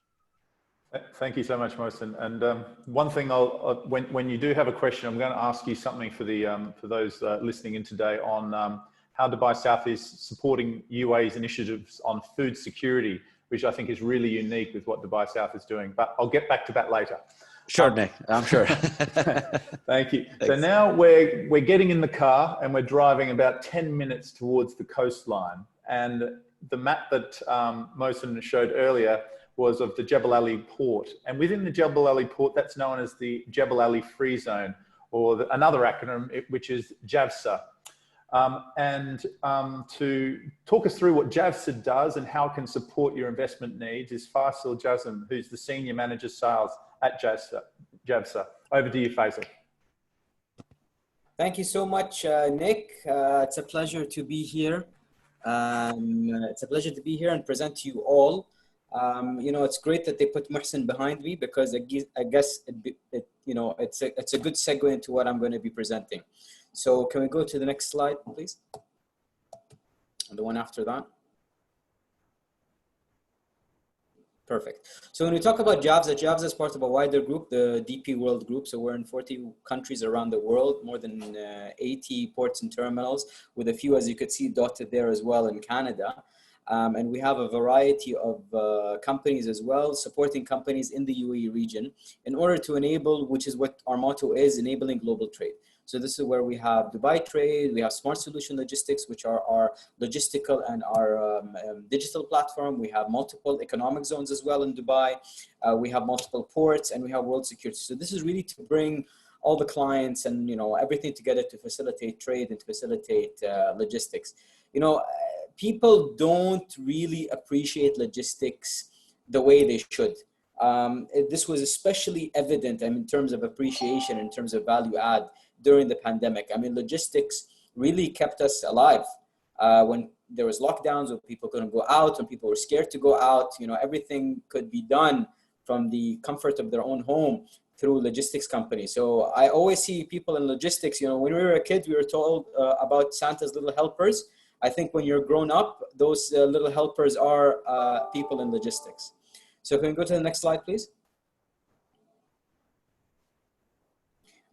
Thank you so much, Mohsen. And one thing, when you do have a question, I'm going to ask you something for those listening in today on how Dubai South is supporting UAE's initiatives on food security, which I think is really unique with what Dubai South is doing. But I'll get back to that later. Sure, Nick, I'm sure. Thank you. Thanks. So now we're getting in the car and we're driving about 10 minutes towards the coastline. And the map that Mohsen showed earlier was of the Jebel Ali port. And within the Jebel Ali port, that's known as the Jebel Ali Free Zone, or another acronym, which is JAFZA. To talk us through what JAFZA does and how it can support your investment needs is Faisal Jazm, who's the Senior Manager Sales at JAFZA. Over to you, Faisal. Thank you so much, Nick. It's a pleasure to be here. It's a pleasure to be here and present to you all. It's great that they put Mohsen behind me, because I guess it's a good segue into what I'm going to be presenting. So can we go to the next slide, please? And the one after that. Perfect. So when we talk about JAFZA is part of a wider group, the DP World Group. So we're in 40 countries around the world, more than 80 ports and terminals, with a few, as you could see, dotted there as well in Canada. And we have a variety of companies as well, supporting companies in the UAE region in order to enable, which is what our motto is, enabling global trade. So this is where we have Dubai Trade, we have Smart Solution Logistics, which are our logistical and our digital platform. We have multiple economic zones as well in Dubai. We have multiple ports, and we have World Security. So this is really to bring all the clients and everything together to facilitate trade and to facilitate logistics. People don't really appreciate logistics the way they should. This was especially evident in terms of appreciation, in terms of value add during the pandemic. I mean, logistics really kept us alive. When there was lockdowns, when people couldn't go out, when people were scared to go out, everything could be done from the comfort of their own home through logistics companies. So I always see people in logistics, when we were a kid, we were told about Santa's little helpers. I think when you're grown up, those little helpers are people in logistics. So can we go to the next slide, please?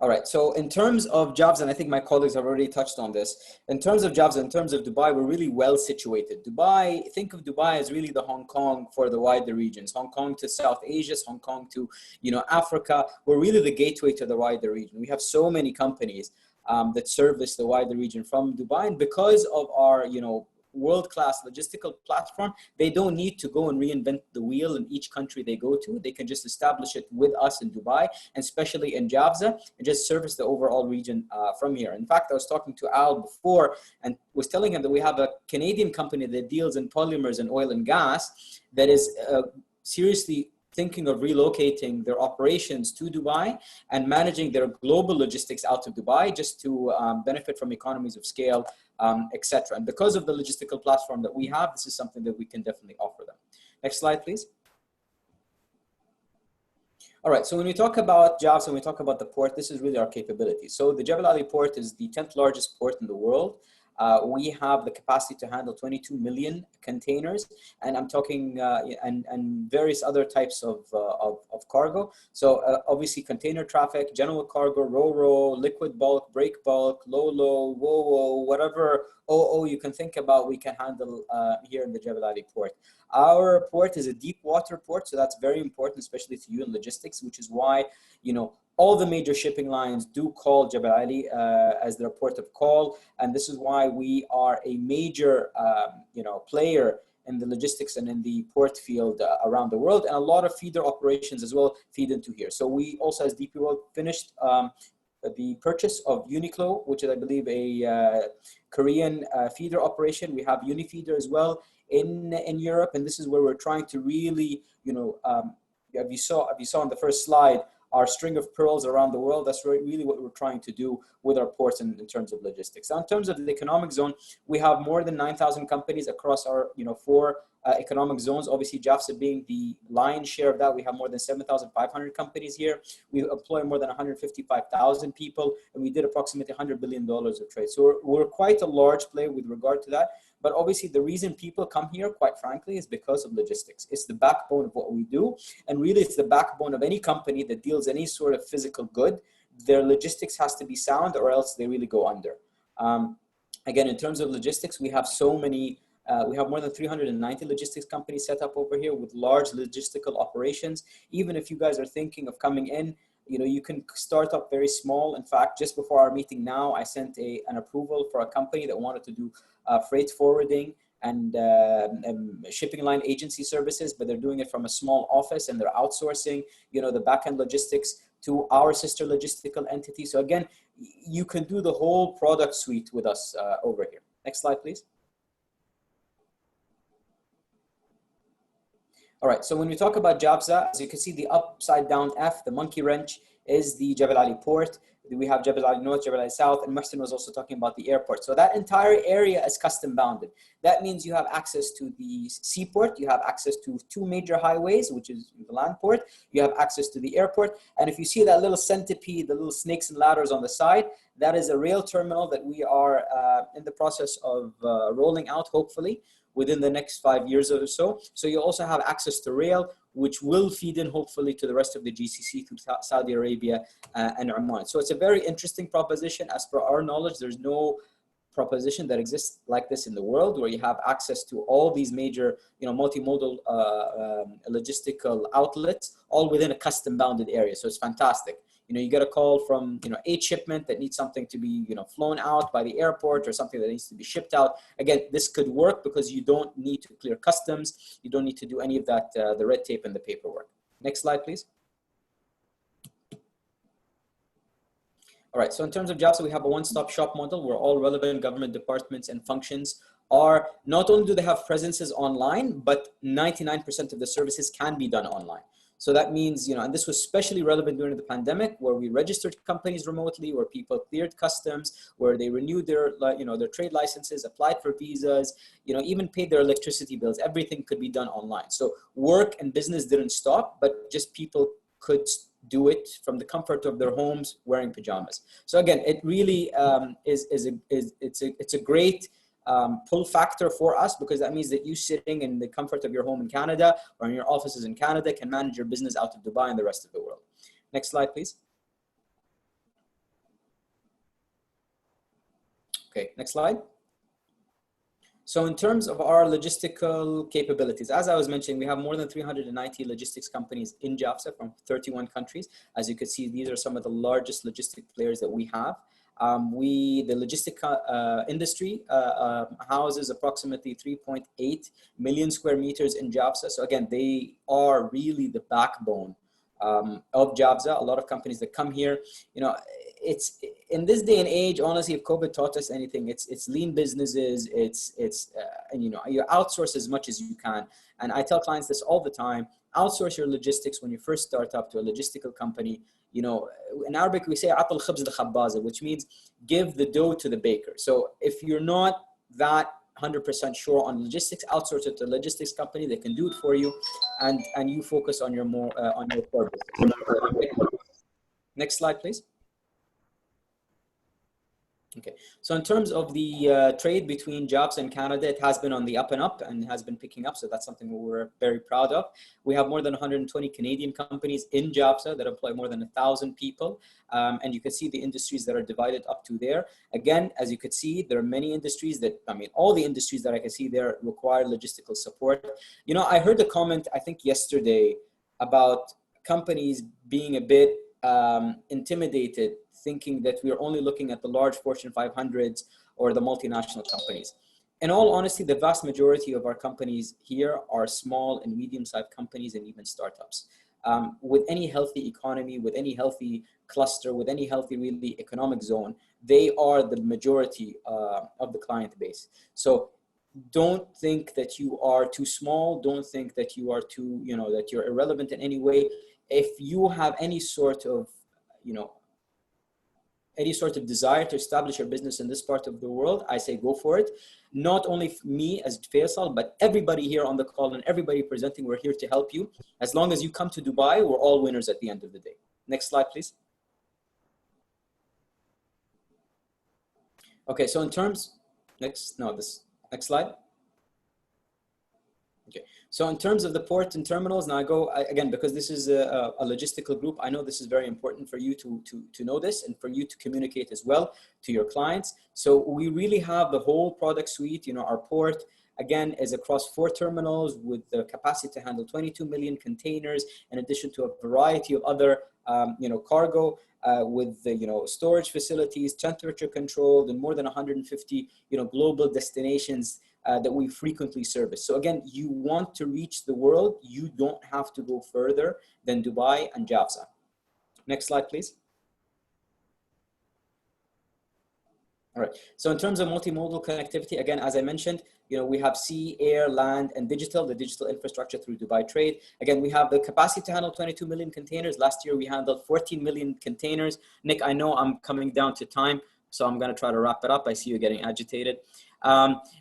All right, so in terms of JAFZA, and I think my colleagues have already touched on this, in terms of JAFZA, in terms of Dubai, we're really well situated. Dubai, think of Dubai as really the Hong Kong for the wider regions, Hong Kong to South Asia, Hong Kong to, Africa. We're really the gateway to the wider region. We have so many companies that service the wider region from Dubai, and because of our, world-class logistical platform, they don't need to go and reinvent the wheel in each country they go to. They can just establish it with us in Dubai, and especially in JAFZA, and just service the overall region from here. In fact, I was talking to Al before and was telling him that we have a Canadian company that deals in polymers and oil and gas that is seriously thinking of relocating their operations to Dubai and managing their global logistics out of Dubai just to benefit from economies of scale, etc. And because of the logistical platform that we have, this is something that we can definitely offer them. Next slide, please. All right, so when we talk about JAFZA, when we talk about the port, this is really our capability. So the Jebel Ali port is the 10th largest port in the world. We have the capacity to handle 22 million containers, and I'm talking and various other types of cargo. So obviously container traffic, general cargo, ro-ro, liquid bulk, break bulk, lo-lo, wo-wo, whatever OO you can think about, we can handle here in the Jebel Ali port. Our port is a deep water port, so that's very important, especially to you in logistics, which is why, all the major shipping lines do call Jebel Ali as their port of call. And this is why we are a major, player in the logistics and in the port field around the world. And a lot of feeder operations as well feed into here. So we also, as DP World, finished the purchase of Uniqlo, which is, I believe, a Korean feeder operation. We have Unifeeder as well in Europe. And this is where we're trying to really, if you saw on the first slide, our string of pearls around the world. That's really what we're trying to do with our ports in terms of logistics. Now, in terms of the economic zone, we have more than 9,000 companies across our 4 economic zones. Obviously, JAFZA being the lion's share of that, we have more than 7,500 companies here. We employ more than 155,000 people, and we did approximately $100 billion of trade. So we're quite a large player with regard to that. But obviously, the reason people come here, quite frankly, is because of logistics. It's the backbone of what we do. And really, it's the backbone of any company that deals any sort of physical good. Their logistics has to be sound, or else they really go under. Again, in terms of logistics, we have so many, we have more than 390 logistics companies set up over here with large logistical operations. Even if you guys are thinking of coming in, you can start up very small. In fact, just before our meeting now, I sent an approval for a company that wanted to do freight forwarding and shipping line agency services, but they're doing it from a small office, and they're outsourcing, the back-end logistics to our sister logistical entity. So again, you can do the whole product suite with us over here. Next slide, please. All right, so when we talk about JAFZA, as you can see, the upside down F, the monkey wrench, is the Jebel Ali port. We have Jebel Ali North, Jebel Ali South, and Muhsin was also talking about the airport. So that entire area is custom bounded. That means you have access to the seaport, you have access to 2 major highways, which is the land port, you have access to the airport. And if you see that little centipede, the little snakes and ladders on the side, that is a rail terminal that we are in the process of rolling out, hopefully, within the next 5 years or so. So you also have access to rail, which will feed in hopefully to the rest of the GCC through Saudi Arabia and Oman. So it's a very interesting proposition. As per our knowledge, there's no proposition that exists like this in the world, where you have access to all these major, multimodal logistical outlets, all within a custom bounded area. So it's fantastic. You get a call from, a shipment that needs something to be, flown out by the airport, or something that needs to be shipped out. Again, this could work because you don't need to clear customs. You don't need to do any of that, the red tape and the paperwork. Next slide, please. All right, so in terms of JAFZA, we have a one-stop shop model where all relevant government departments and functions are, not only do they have presences online, but 99% of the services can be done online. So that means, and this was especially relevant during the pandemic, where we registered companies remotely, where people cleared customs, where they renewed their, their trade licenses, applied for visas, even paid their electricity bills. Everything could be done online. So work and business didn't stop, but just people could do it from the comfort of their homes wearing pajamas. So again, it really it's a great pull factor for us, because that means that you sitting in the comfort of your home in Canada or in your offices in Canada can manage your business out of Dubai and the rest of the world. Next slide, please. Okay, next slide. So in terms of our logistical capabilities, as I was mentioning, we have more than 390 logistics companies in JAFZA from 31 countries. As you can see, these are some of the largest logistic players that we have. The logistic industry houses approximately 3.8 million square meters in JAFZA. So again, they are really the backbone of JAFZA. A lot of companies that come here, you know, it's in this day and age, honestly, if COVID taught us anything, it's lean businesses, and you know, you outsource as much as you can. And I tell clients this all the time: outsource your logistics when you first start up to a logistical company. You know, in Arabic we say "atal khubz al-khabbaza," which means give the dough to the baker. So if you're not that 100% sure on logistics, outsource it to a logistics company. They can do it for you, and you focus on your more on your core business. Next slide, please. Okay, so in terms of the trade between JAFZA and Canada, it has been on the up and up and has been picking up. So that's something we're very proud of. We have more than 120 Canadian companies in JAFZA that employ more than 1,000 people. And you can see the industries that are divided up to there. Again, as you could see, there are many industries that, I mean, all the industries that I can see there require logistical support. You know, I heard a comment, I think yesterday, about companies being a bit intimidated, thinking that we are only looking at the large Fortune 500s or the multinational companies. In all honesty, the vast majority of our companies here are small and medium-sized companies and even startups. With any healthy economy, with any healthy cluster, with any healthy really economic zone, they are the majority of the client base. So don't think that you are too small. Don't think that you are too, you know, that you're irrelevant in any way. If you have any sort of, you know, any sort of desire to establish your business in this part of the world, I say go for it. Not only me as Faisal, but everybody here on the call and everybody presenting, we're here to help you. As long as you come to Dubai, we're all winners at the end of the day. Next slide, please. Okay, so in terms, next slide. Okay, so in terms of the ports and terminals, now again, because this is a logistical group, I know this is very important for you to know this and for you to communicate as well to your clients. So we really have the whole product suite. You know, our port, again, is across 4 terminals with the capacity to handle 22 million containers, in addition to a variety of other, you know, cargo with the, you know, storage facilities, temperature controlled, and more than 150, you know, global destinations that we frequently service. So again, you want to reach the world, you don't have to go further than Dubai and JAFZA. Next slide, please. All right, so in terms of multimodal connectivity, again, as I mentioned, you know, we have sea, air, land, and digital, the digital infrastructure through Dubai Trade. Again, we have the capacity to handle 22 million containers. Last year, we handled 14 million containers. Nick, I know I'm coming down to time, so I'm gonna try to wrap it up. I see you getting agitated.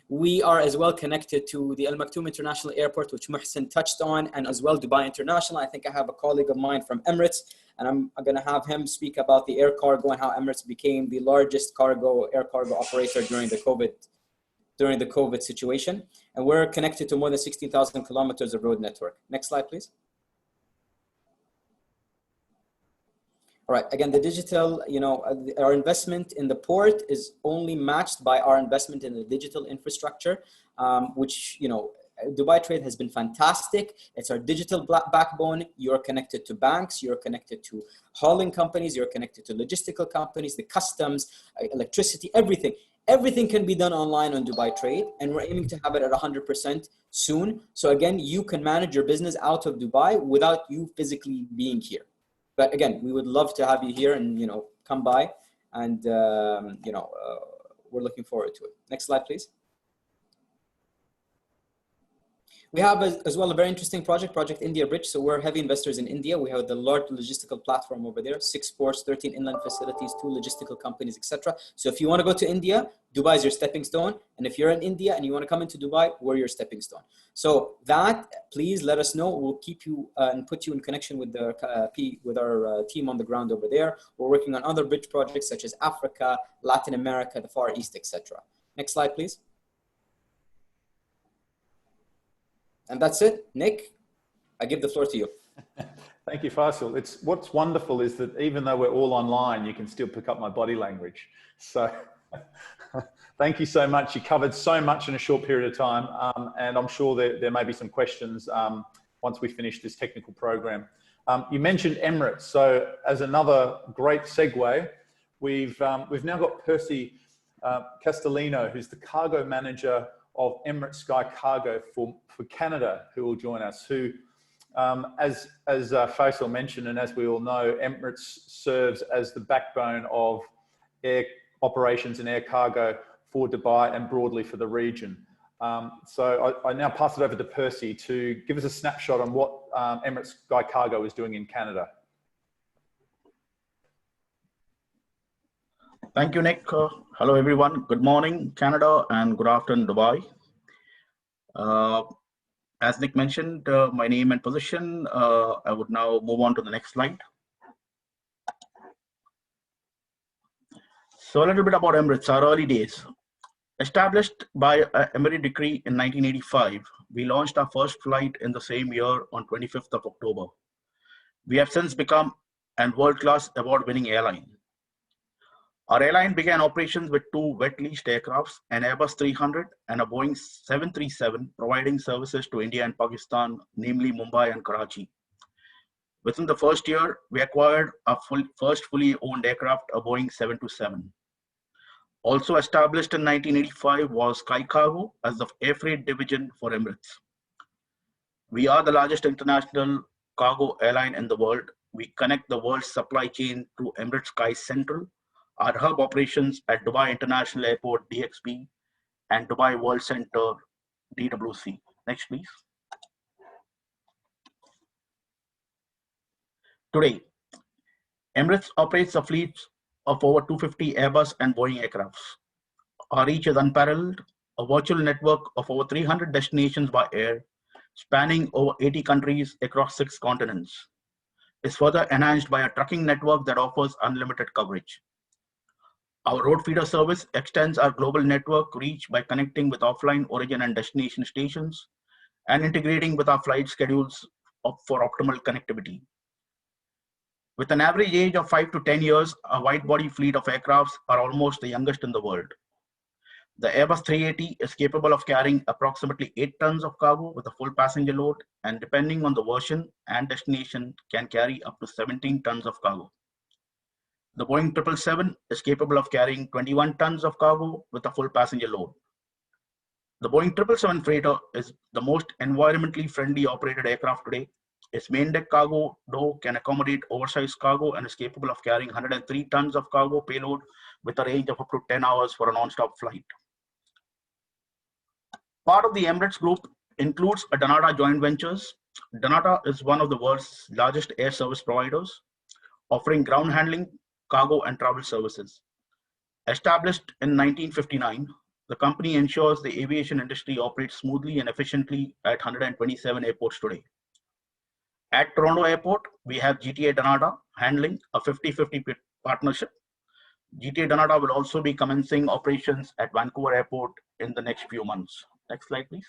We are as well connected to the Al Maktoum International Airport, which Muhsin touched on, and as well Dubai International. I think I have a colleague of mine from Emirates, and I'm going to have him speak about the air cargo and how Emirates became the largest air cargo operator during the COVID situation. And we're connected to more than 16,000 kilometers of road network. Next slide, please. All right, again, the digital, you know, our investment in the port is only matched by our investment in the digital infrastructure, which, you know, Dubai Trade has been fantastic. It's our digital backbone. You're connected to banks, you're connected to hauling companies, you're connected to logistical companies, the customs, electricity, everything. Everything can be done online on Dubai Trade, and we're aiming to have it at 100% soon. So again, you can manage your business out of Dubai without you physically being here. But again, we would love to have you here and, you know, come by, and, you know, we're looking forward to it. Next slide, please. We have as well a very interesting Project India Bridge. So we're heavy investors in India. We have the large logistical platform over there, 6 ports, 13 inland facilities, 2 logistical companies, etc. So if you want to go to India, Dubai is your stepping stone. And if you're in India and you want to come into Dubai, we're your stepping stone. So that, please let us know. We'll keep you and put you in connection with our team on the ground over there. We're working on other bridge projects such as Africa, Latin America, the Far East, etc. Next slide, please. And that's it. Nick, I give the floor to you. Thank you, Faisal. What's wonderful is that even though we're all online, you can still pick up my body language. So Thank you so much. You covered so much in a short period of time, and I'm sure there may be some questions once we finish this technical program. You mentioned Emirates, so as another great segue, we've now got Percy Castellino, who's the cargo manager of Emirates Sky Cargo for Canada, who will join us. Who, as Faisal mentioned, and as we all know, Emirates serves as the backbone of air operations and air cargo for Dubai and broadly for the region. So I now pass it over to Percy to give us a snapshot on what Emirates Sky Cargo is doing in Canada. Thank you, Nick. Hello, everyone. Good morning, Canada, and good afternoon, Dubai. As Nick mentioned, my name and position, I would now move on to the next slide. So a little bit about Emirates, our early days. Established by Emirate Decree in 1985, we launched our first flight in the same year on 25th of October. We have since become a world-class award-winning airline. Our airline began operations with 2 wet-leased aircrafts, an Airbus 300 and a Boeing 737, providing services to India and Pakistan, namely Mumbai and Karachi. Within the first year, we acquired our first fully owned aircraft, a Boeing 727. Also established in 1985 was Sky Cargo as the air freight division for Emirates. We are the largest international cargo airline in the world. We connect the world's supply chain to Emirates Sky Central, our hub operations at Dubai International Airport, DXB, and Dubai World Center, DWC. Next, please. Today, Emirates operates a fleet of over 250 Airbus and Boeing aircrafts. Our reach is unparalleled, a virtual network of over 300 destinations by air, spanning over 80 countries across 6 continents. Is further enhanced by a trucking network that offers unlimited coverage. Our road feeder service extends our global network reach by connecting with offline origin and destination stations and integrating with our flight schedules for optimal connectivity. With an average age of 5 to 10 years, our wide-body fleet of aircrafts are almost the youngest in the world. The Airbus 380 is capable of carrying approximately 8 tons of cargo with a full passenger load, and depending on the version and destination, can carry up to 17 tons of cargo. The Boeing 777 is capable of carrying 21 tons of cargo with a full passenger load. The Boeing 777 freighter is the most environmentally friendly operated aircraft today. Its main deck cargo door can accommodate oversized cargo and is capable of carrying 103 tons of cargo payload with a range of up to 10 hours for a non-stop flight. Part of the Emirates Group includes a Danata joint ventures. Danata is one of the world's largest air service providers, offering ground handling, cargo, and travel services. Established in 1959, the company ensures the aviation industry operates smoothly and efficiently at 127 airports today. At Toronto Airport, we have GTA Danata handling a 50-50 partnership. GTA Danata will also be commencing operations at Vancouver Airport in the next few months. Next slide, please.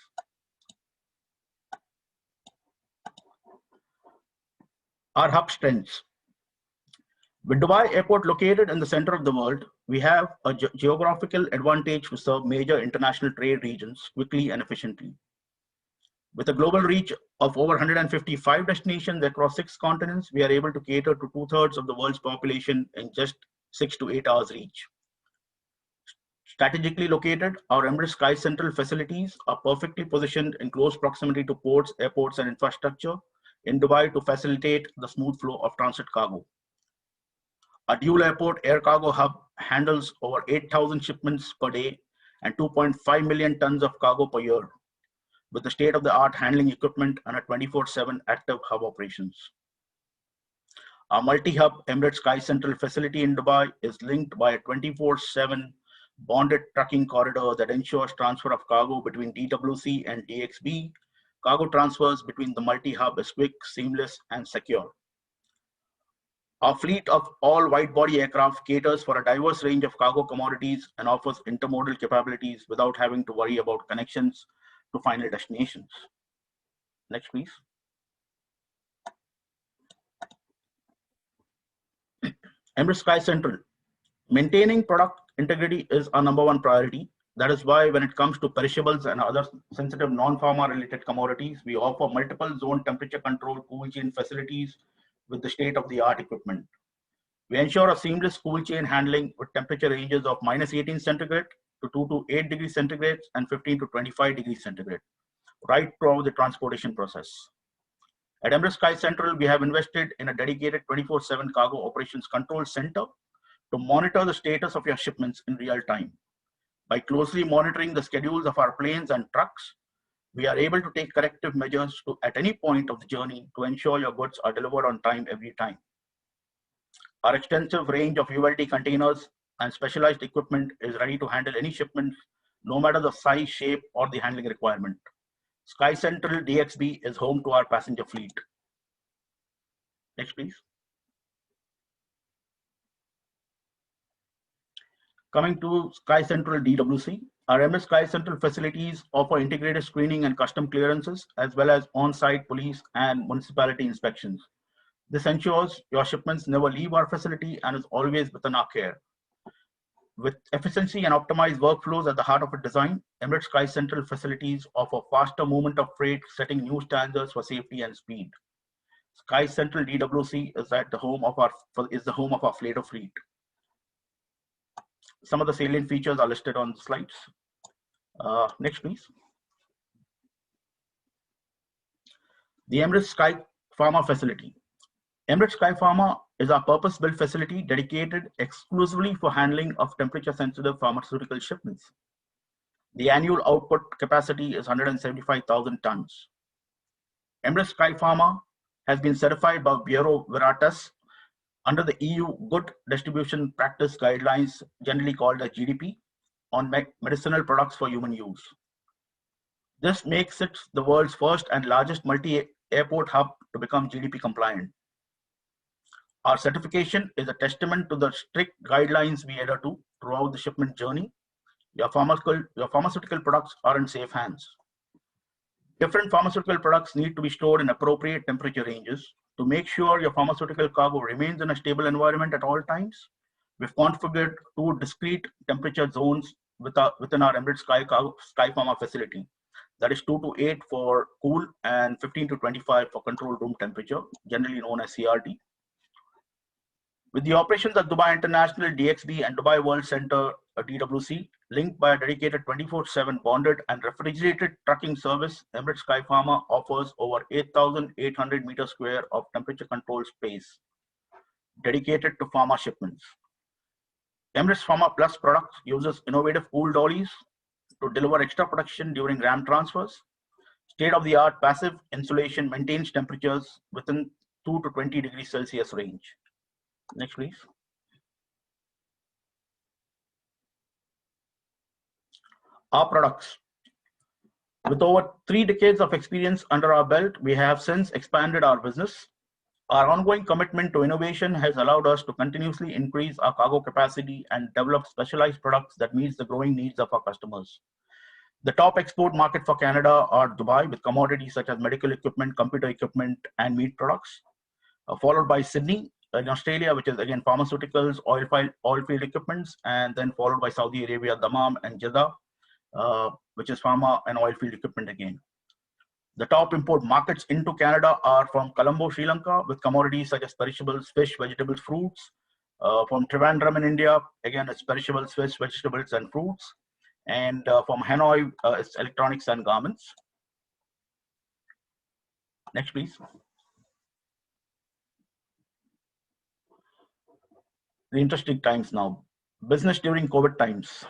Our hub strengths. With Dubai Airport located in the center of the world, we have a geographical advantage to serve major international trade regions quickly and efficiently. With a global reach of over 155 destinations across 6 continents, we are able to cater to 2/3 of the world's population in just 6 to 8 hours each. Strategically located, our Emirates Sky Central facilities are perfectly positioned in close proximity to ports, airports, and infrastructure in Dubai to facilitate the smooth flow of transit cargo. A dual airport air cargo hub handles over 8,000 shipments per day and 2.5 million tons of cargo per year, with the state-of-the-art handling equipment and a 24/7 active hub operations. Our multi-hub Emirates Sky Central facility in Dubai is linked by a 24/7 bonded trucking corridor that ensures transfer of cargo between DWC and DXB. Cargo transfers between the multi-hub is quick, seamless, and secure. Our fleet of all wide-body aircraft caters for a diverse range of cargo commodities and offers intermodal capabilities without having to worry about connections to final destinations. Next, please. Emirates Sky Central. Maintaining product integrity is our #1 priority. That is why when it comes to perishables and other sensitive non-pharma related commodities, we offer multiple zone temperature control cool chain facilities with the state-of-the-art equipment. We ensure a seamless cool chain handling with temperature ranges of -18 centigrade to 2 to 8 degrees centigrade and 15 to 25 degrees centigrade, right throughout the transportation process. At Emirates Sky Central, we have invested in a dedicated 24/7 cargo operations control center to monitor the status of your shipments in real time. By closely monitoring the schedules of our planes and trucks, we are able to take corrective measures at any point of the journey to ensure your goods are delivered on time every time. Our extensive range of ULD containers and specialized equipment is ready to handle any shipments, no matter the size, shape, or the handling requirement. Sky Central DXB is home to our passenger fleet. Next, please. Coming to Sky Central DWC, our MS Sky Central facilities offer integrated screening and custom clearances, as well as on-site police and municipality inspections. This ensures your shipments never leave our facility and is always within our care. With efficiency and optimized workflows at the heart of a design, Emirates Sky Central facilities offer faster movement of freight, setting new standards for safety and speed. Sky Central DWC is the home of our freighter fleet. Some of the salient features are listed on the slides. Next, please. The Emirates Sky Pharma facility. Emirates Sky Pharma is our purpose-built facility dedicated exclusively for handling of temperature-sensitive pharmaceutical shipments. The annual output capacity is 175,000 tons. Emirates Sky Pharma has been certified by Bureau Veritas under the EU Good Distribution Practice Guidelines, generally called as GDP, on medicinal products for human use. This makes it the world's first and largest multi-airport hub to become GDP compliant. Our certification is a testament to the strict guidelines we adhere to throughout the shipment journey. Your pharmaceutical products are in safe hands. Different pharmaceutical products need to be stored in appropriate temperature ranges. To make sure your pharmaceutical cargo remains in a stable environment at all times, we've configured 2 discrete temperature zones within our Emirates Sky Pharma facility. That is 2 to 8 for cool and 15 to 25 for control room temperature, generally known as CRT. With the operations at Dubai International DXB and Dubai World Center DWC, linked by a dedicated 24/7 bonded and refrigerated trucking service, Emirates Sky Pharma offers over 8,800 meters square of temperature control space dedicated to pharma shipments. Emirates Pharma Plus products uses innovative cool dollies to deliver extra protection during RAM transfers. State-of-the-art passive insulation maintains temperatures within 2 to 20 degrees Celsius range. Next, please. Our products. With over 3 decades of experience under our belt, we have since expanded our business. Our ongoing commitment to innovation has allowed us to continuously increase our cargo capacity and develop specialized products that meets the growing needs of our customers. The top export market for Canada are Dubai, with commodities such as medical equipment, computer equipment, and meat products, followed by Sydney in Australia, which is again pharmaceuticals, oil field equipments, and then followed by Saudi Arabia, Dammam, and Jeddah, which is pharma and oil field equipment again. The top import markets into Canada are from Colombo, Sri Lanka, with commodities such as perishables, fish, vegetables, fruits. From Trivandrum in India, again, it's perishables, fish, vegetables, and fruits. And from Hanoi, it's electronics and garments. Next, please. The interesting times now. Business during COVID times.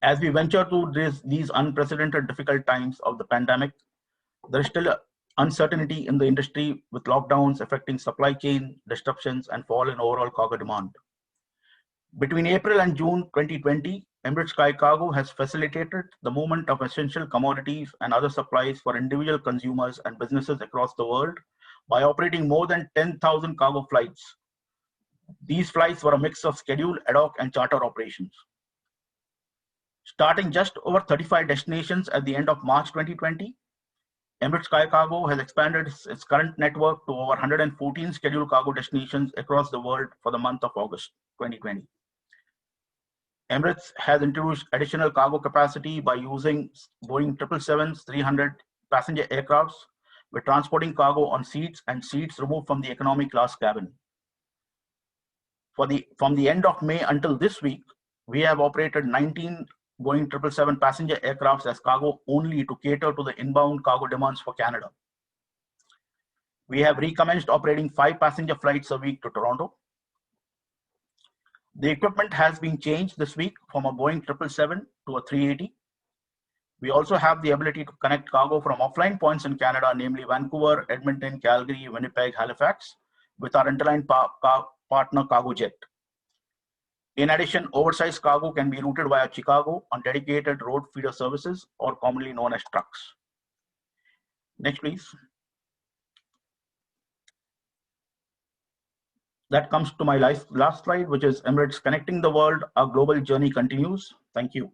As we venture through these unprecedented difficult times of the pandemic, there is still uncertainty in the industry, with lockdowns affecting supply chain disruptions and fall in overall cargo demand. Between April and June 2020, Emirates Sky Cargo has facilitated the movement of essential commodities and other supplies for individual consumers and businesses across the world by operating more than 10,000 cargo flights. These flights were a mix of scheduled, ad hoc, and charter operations. Starting just over 35 destinations at the end of March 2020, Emirates Sky Cargo has expanded its current network to over 114 scheduled cargo destinations across the world for the month of August 2020. Emirates has introduced additional cargo capacity by using Boeing 777's 300 passenger aircrafts with transporting cargo on seats and seats removed from the economy class cabin. From the end of May until this week, we have operated 19 Boeing 777 passenger aircrafts as cargo only to cater to the inbound cargo demands for Canada. We have recommenced operating 5 passenger flights a week to Toronto. The equipment has been changed this week from a Boeing 777 to a 380. We also have the ability to connect cargo from offline points in Canada, namely Vancouver, Edmonton, Calgary, Winnipeg, Halifax, with our interline partner CargoJet. In addition, oversized cargo can be routed via Chicago on dedicated road feeder services, or commonly known as trucks. Next, please. That comes to my last slide, which is Emirates Connecting the World. Our global journey continues. Thank you.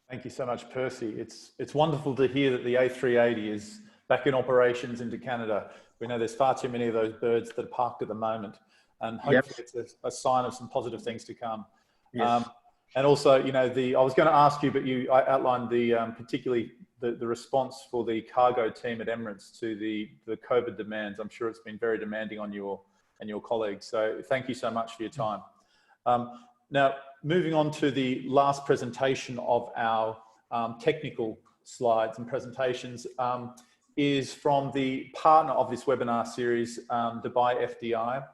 Thank you so much, Percy. It's wonderful to hear that the A380 is back in operations into Canada. We know there's far too many of those birds that are parked at the moment, and hopefully it's a sign of some positive things to come. Yes. And also, you know, I was going to ask you, but I outlined particularly the response for the cargo team at Emirates to the COVID demands. I'm sure it's been very demanding on you and your colleagues. So thank you so much for your time. Now, moving on to the last presentation of our technical slides and presentations is from the partner of this webinar series, Dubai FDI,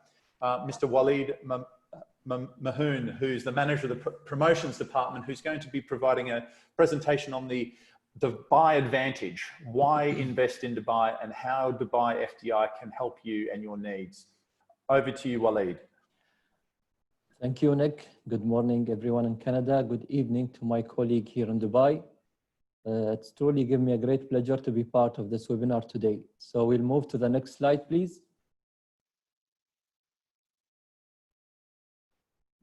Mr. Waleed Mahoon, who's the manager of the promotions department, who's going to be providing a presentation on the Dubai advantage, why invest in Dubai and how Dubai FDI can help you and your needs. Over to you, Waleed. Thank you, Nick. Good morning, everyone in Canada. Good evening to my colleague here in Dubai. It's truly given me a great pleasure to be part of this webinar today. So we'll move to the next slide, please.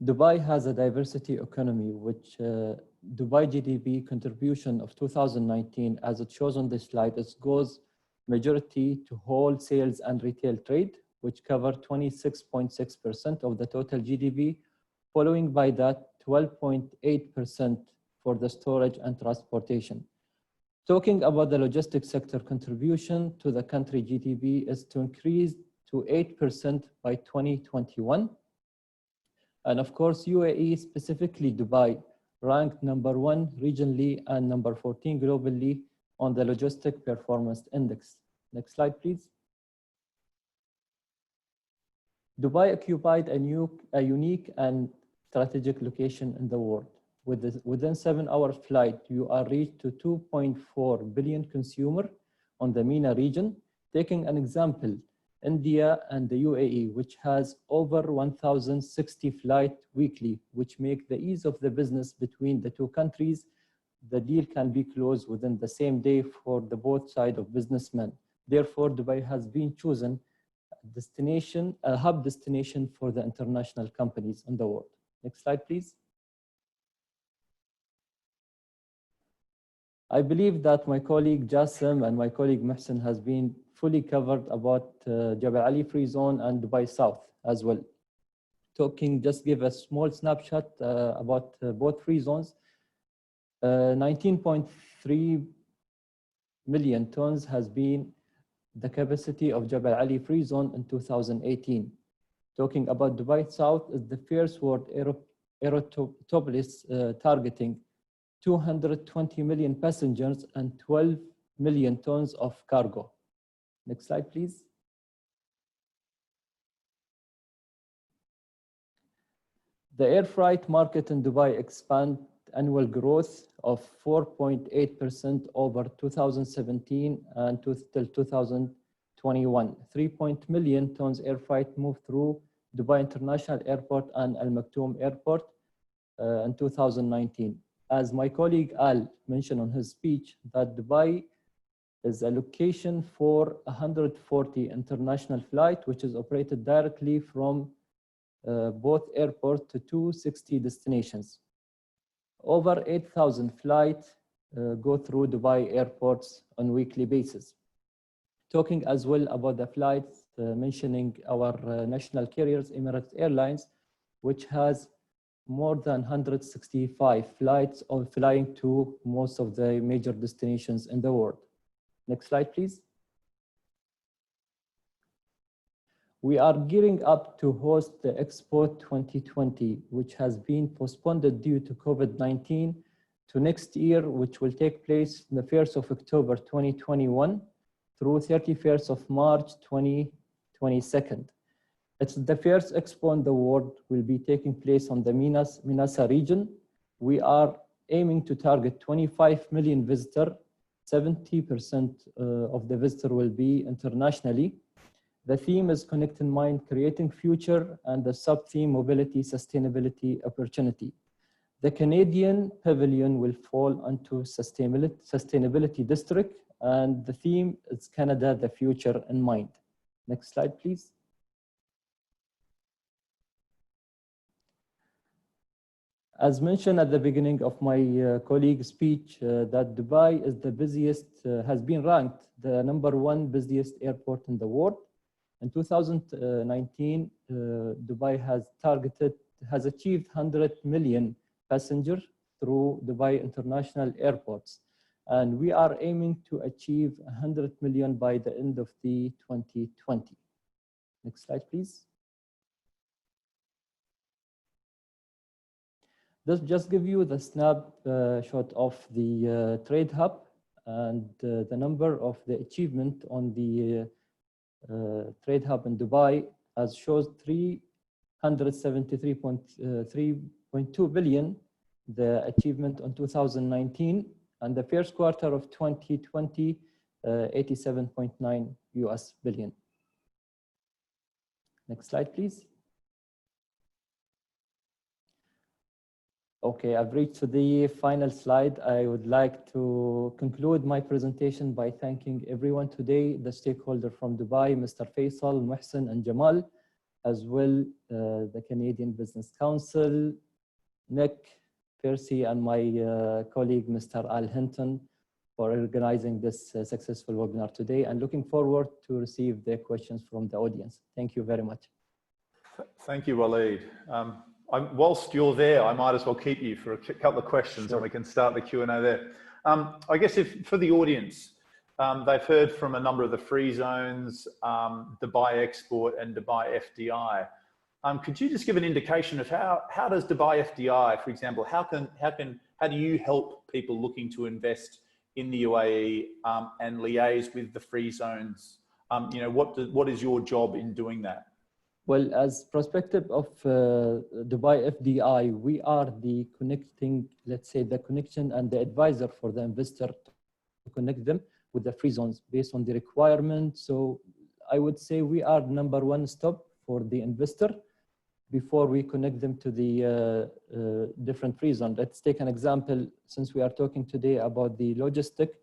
Dubai has a diversity economy, which Dubai GDP contribution of 2019, as it shows on this slide, it goes majority to wholesales and retail trade, which cover 26.6% of the total GDP, following by that 12.8% for the storage and transportation. Talking about the logistics sector contribution to the country GDP is to increase to 8% by 2021. And of course, UAE, specifically Dubai, ranked #1 regionally and #14 globally on the Logistic Performance Index. Next slide, please. Dubai occupied a unique and strategic location in the world. Within 7-hour flight, you are reached to 2.4 billion consumer on the MENA region. Taking an example, India and the UAE, which has over 1,060 flights weekly, which make the ease of the business between the two countries. The deal can be closed within the same day for the both sides of businessmen. Therefore, Dubai has been chosen a hub destination for the international companies in the world. Next slide, please. I believe that my colleague Jassim and my colleague Mohsen has been fully covered about Jebel Ali Free Zone and Dubai South as well. Just give a small snapshot about both free zones. 19.3 million tons has been the capacity of Jebel Ali Free Zone in 2018. Talking about Dubai South is the first world Aerotopolis targeting 220 million passengers and 12 million tons of cargo. Next slide, please. The air freight market in Dubai expand annual growth of 4.8% over 2017 and till 2021. 3 million tons air freight moved through Dubai International Airport and Al Maktoum Airport in 2019. As my colleague Al mentioned on his speech, that Dubai is a location for 140 international flights, which is operated directly from both airports to 260 destinations. Over 8,000 flights go through Dubai airports on a weekly basis. Talking as well about the flights, mentioning our national carriers, Emirates Airlines, which has more than 165 flights or flying to most of the major destinations in the world. Next slide, please. We are gearing up to host the Expo 2020, which has been postponed due to COVID-19 to next year, which will take place the 1st of October 2021 through 31st of March 2022. It's the first expo in the world, will be taking place on the Minasa region. We are aiming to target 25 million visitors. 70% of the visitors will be internationally. The theme is Connecting Mind, Creating Future, and the sub-theme Mobility, Sustainability, Opportunity. The Canadian pavilion will fall into Sustainability District, and the theme is Canada, the Future in Mind. Next slide, please. As mentioned at the beginning of my colleague's speech, that Dubai is the busiest, has been ranked the #1 busiest airport in the world. In 2019, Dubai has achieved 100 million passengers through Dubai International Airports. And we are aiming to achieve 100 million by the end of the 2020. Next slide, please. This just give you the snapshot of the trade hub and the number of the achievement on the trade hub in Dubai, as shows 373.3.2 billion, the achievement on 2019, and the first quarter of 2020, 87.9 US billion. Next slide, please. Okay, I've reached to the final slide. I would like to conclude my presentation by thanking everyone today, the stakeholder from Dubai, Mr. Faisal, Muhsin, and Jamal, as well the Canadian Business Council, Nick, Percy, and my colleague, Mr. Al Hinton, for organizing this successful webinar today, and looking forward to receive the questions from the audience. Thank you very much. Thank you, Waleed. Whilst you're there, I might as well keep you for a couple of questions. Sure. And we can start the Q&A there. I guess for the audience, they've heard from a number of the free zones, Dubai Export and Dubai FDI. Could you just give an indication of how does Dubai FDI, for example, how do you help people looking to invest in the UAE and liaise with the free zones? You know, what is your job in doing that? Well, as perspective of Dubai FDI, we are the connecting, let's say, the connection and the advisor for the investor to connect them with the free zones based on the requirement. So I would say we are #1 stop for the investor before we connect them to the different free zones. Let's take an example, since we are talking today about the logistic,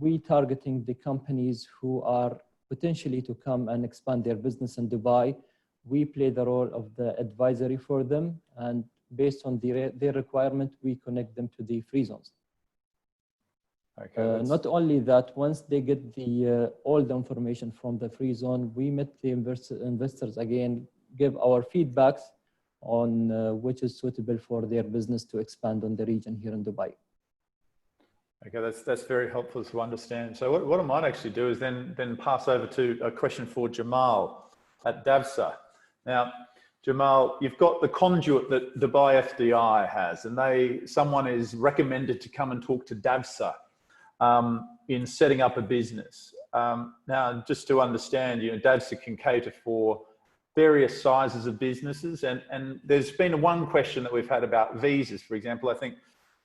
we targeting the companies who are potentially to come and expand their business in Dubai. We play the role of the advisory for them, and based on their requirement, we connect them to the free zones. Okay, not only that, once they get the all the information from the free zone, we met the investors again, give our feedbacks on which is suitable for their business to expand on the region here in Dubai. Okay, that's very helpful to understand. So what I might actually do is then pass over to a question for Jamal at JAFZA. Now, Jamal, you've got the conduit that Dubai FDI has, and someone is recommended to come and talk to JAFZA in setting up a business. Now, just to understand, you know, JAFZA can cater for various sizes of businesses, and there's been one question that we've had about visas, for example. I think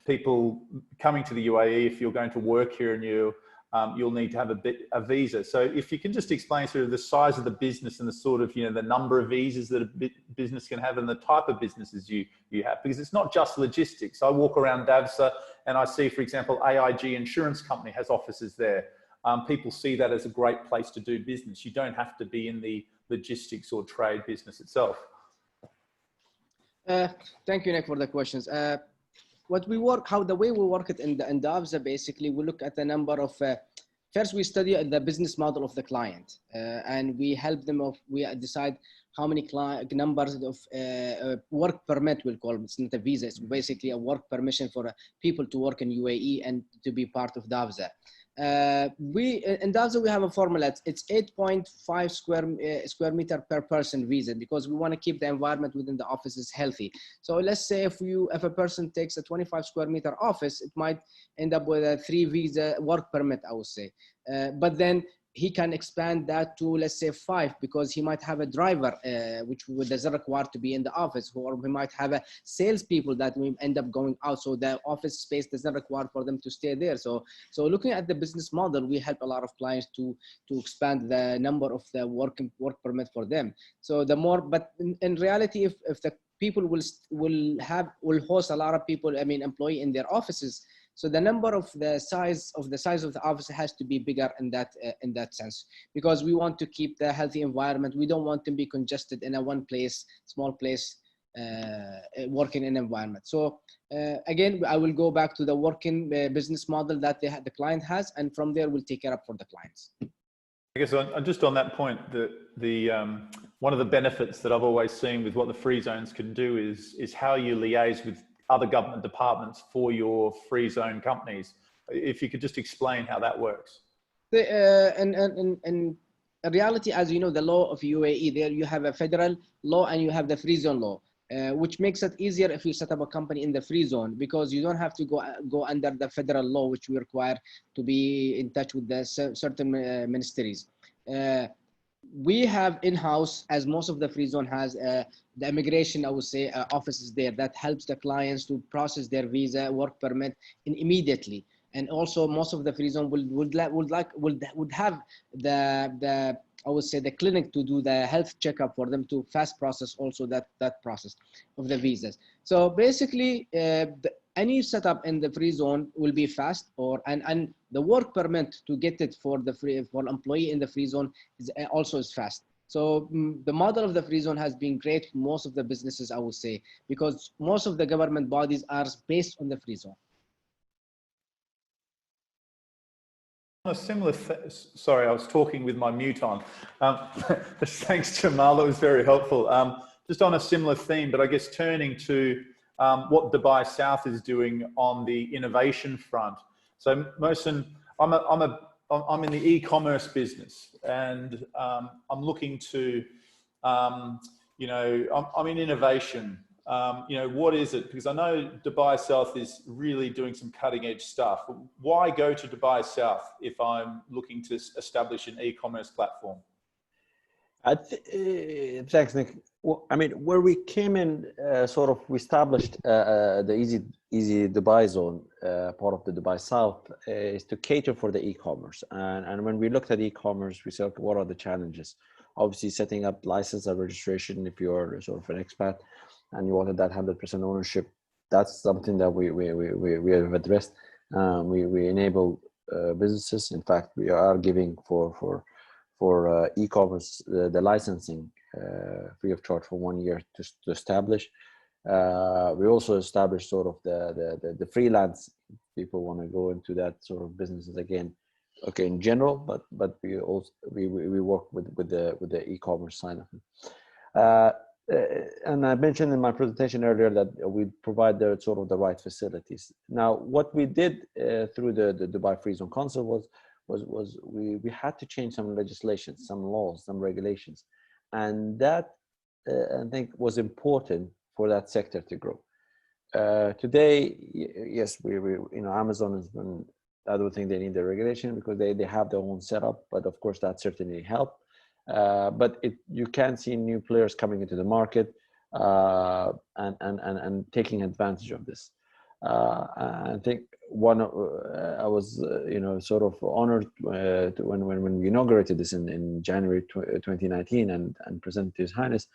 people coming to the UAE, if you're going to work here, and you'll need to have a visa. So if you can just explain sort of the size of the business and the sort of, you know, the number of visas that a business can have and the type of businesses you have, because it's not just logistics. I walk around JAFZA and I see, for example, AIG Insurance Company has offices there. People see that as a great place to do business. You don't have to be in the logistics or trade business itself. Thank you, Nick, for the questions. The way we work it in JAFZA, basically, we look at the number of, first we study the business model of the client, and we help them, we decide how many numbers of work permit, we'll call it. It's not a visa, it's basically a work permission for people to work in UAE and to be part of JAFZA. In JAFZA we have a formula. It's 8.5 square meter per person visa, because we want to keep the environment within the offices healthy. So let's say if a person takes a 25 square meter office, it might end up with a 3 visa work permit, I would say. But then he can expand that to, let's say, 5, because he might have a driver, which doesn't require to be in the office, or we might have a salespeople that will end up going out, so the office space doesn't require for them to stay there. So looking at the business model, we help a lot of clients to expand the number of the work permit for them. So the more, but in reality, if the people will host a lot of people, I mean, employee in their offices. So the number of the size of the office has to be bigger in that sense, because we want to keep the healthy environment. We don't want to be congested in a small place, working in environment. So again, I will go back to the working business model that the client has, and from there we'll take it up for the clients. I guess just on that point, one of the benefits that I've always seen with what the free zones can do is how you liaise with other government departments for your free zone companies. If you could just explain how that works. In reality, as you know, the law of UAE, there you have a federal law and you have the free zone law, which makes it easier if you set up a company in the free zone, because you don't have to go under the federal law, which we require to be in touch with the certain ministries. We have in-house, as most of the free zone has, the immigration, I would say, offices there that helps the clients to process their visa, work permit immediately. And also most of the free zone would have the I would say the clinic to do the health checkup for them to fast process also that process of the visas. So basically, any setup in the free zone will be fast, and the work permit to get it for employee in the free zone is fast. So the model of the free zone has been great for most of the businesses, I would say, because most of the government bodies are based on the free zone. On a similar, sorry, I was talking with my mute on. Thanks, Jamal, that was very helpful. Just on a similar theme, but I guess turning to what Dubai South is doing on the innovation front. So Mohsen, I'm in the e-commerce business, and I'm looking to, I'm in innovation. What is it? Because I know Dubai South is really doing some cutting edge stuff. Why go to Dubai South if I'm looking to establish an e-commerce platform? Thanks, Nick. Well, I mean, where we came in, we established the Easy Dubai zone, part of the Dubai South, is to cater for the e-commerce. And when we looked at e-commerce, we said, okay, what are the challenges? Obviously, setting up license and registration if you're sort of an expat and you wanted that 100% ownership, that's something that we have addressed. We enable businesses. In fact, we are giving for e-commerce the licensing free of charge for 1 year to establish. We also established sort of the freelance. People want to go into that sort of businesses again. Okay, in general, but we also we work with the e-commerce side of it. And I mentioned in my presentation earlier that we provide the sort of the right facilities. Now, what we did through the Dubai Free Zone Council was we had to change some legislation, some laws, some regulations, and that I think was important for that sector to grow. Today, yes, we Amazon has been. I don't think they need the regulation because they have their own setup, but of course that certainly helped. But you can see new players coming into the market and taking advantage of this. I think I was sort of honored when we inaugurated this in January 2019 and presented to His Highness,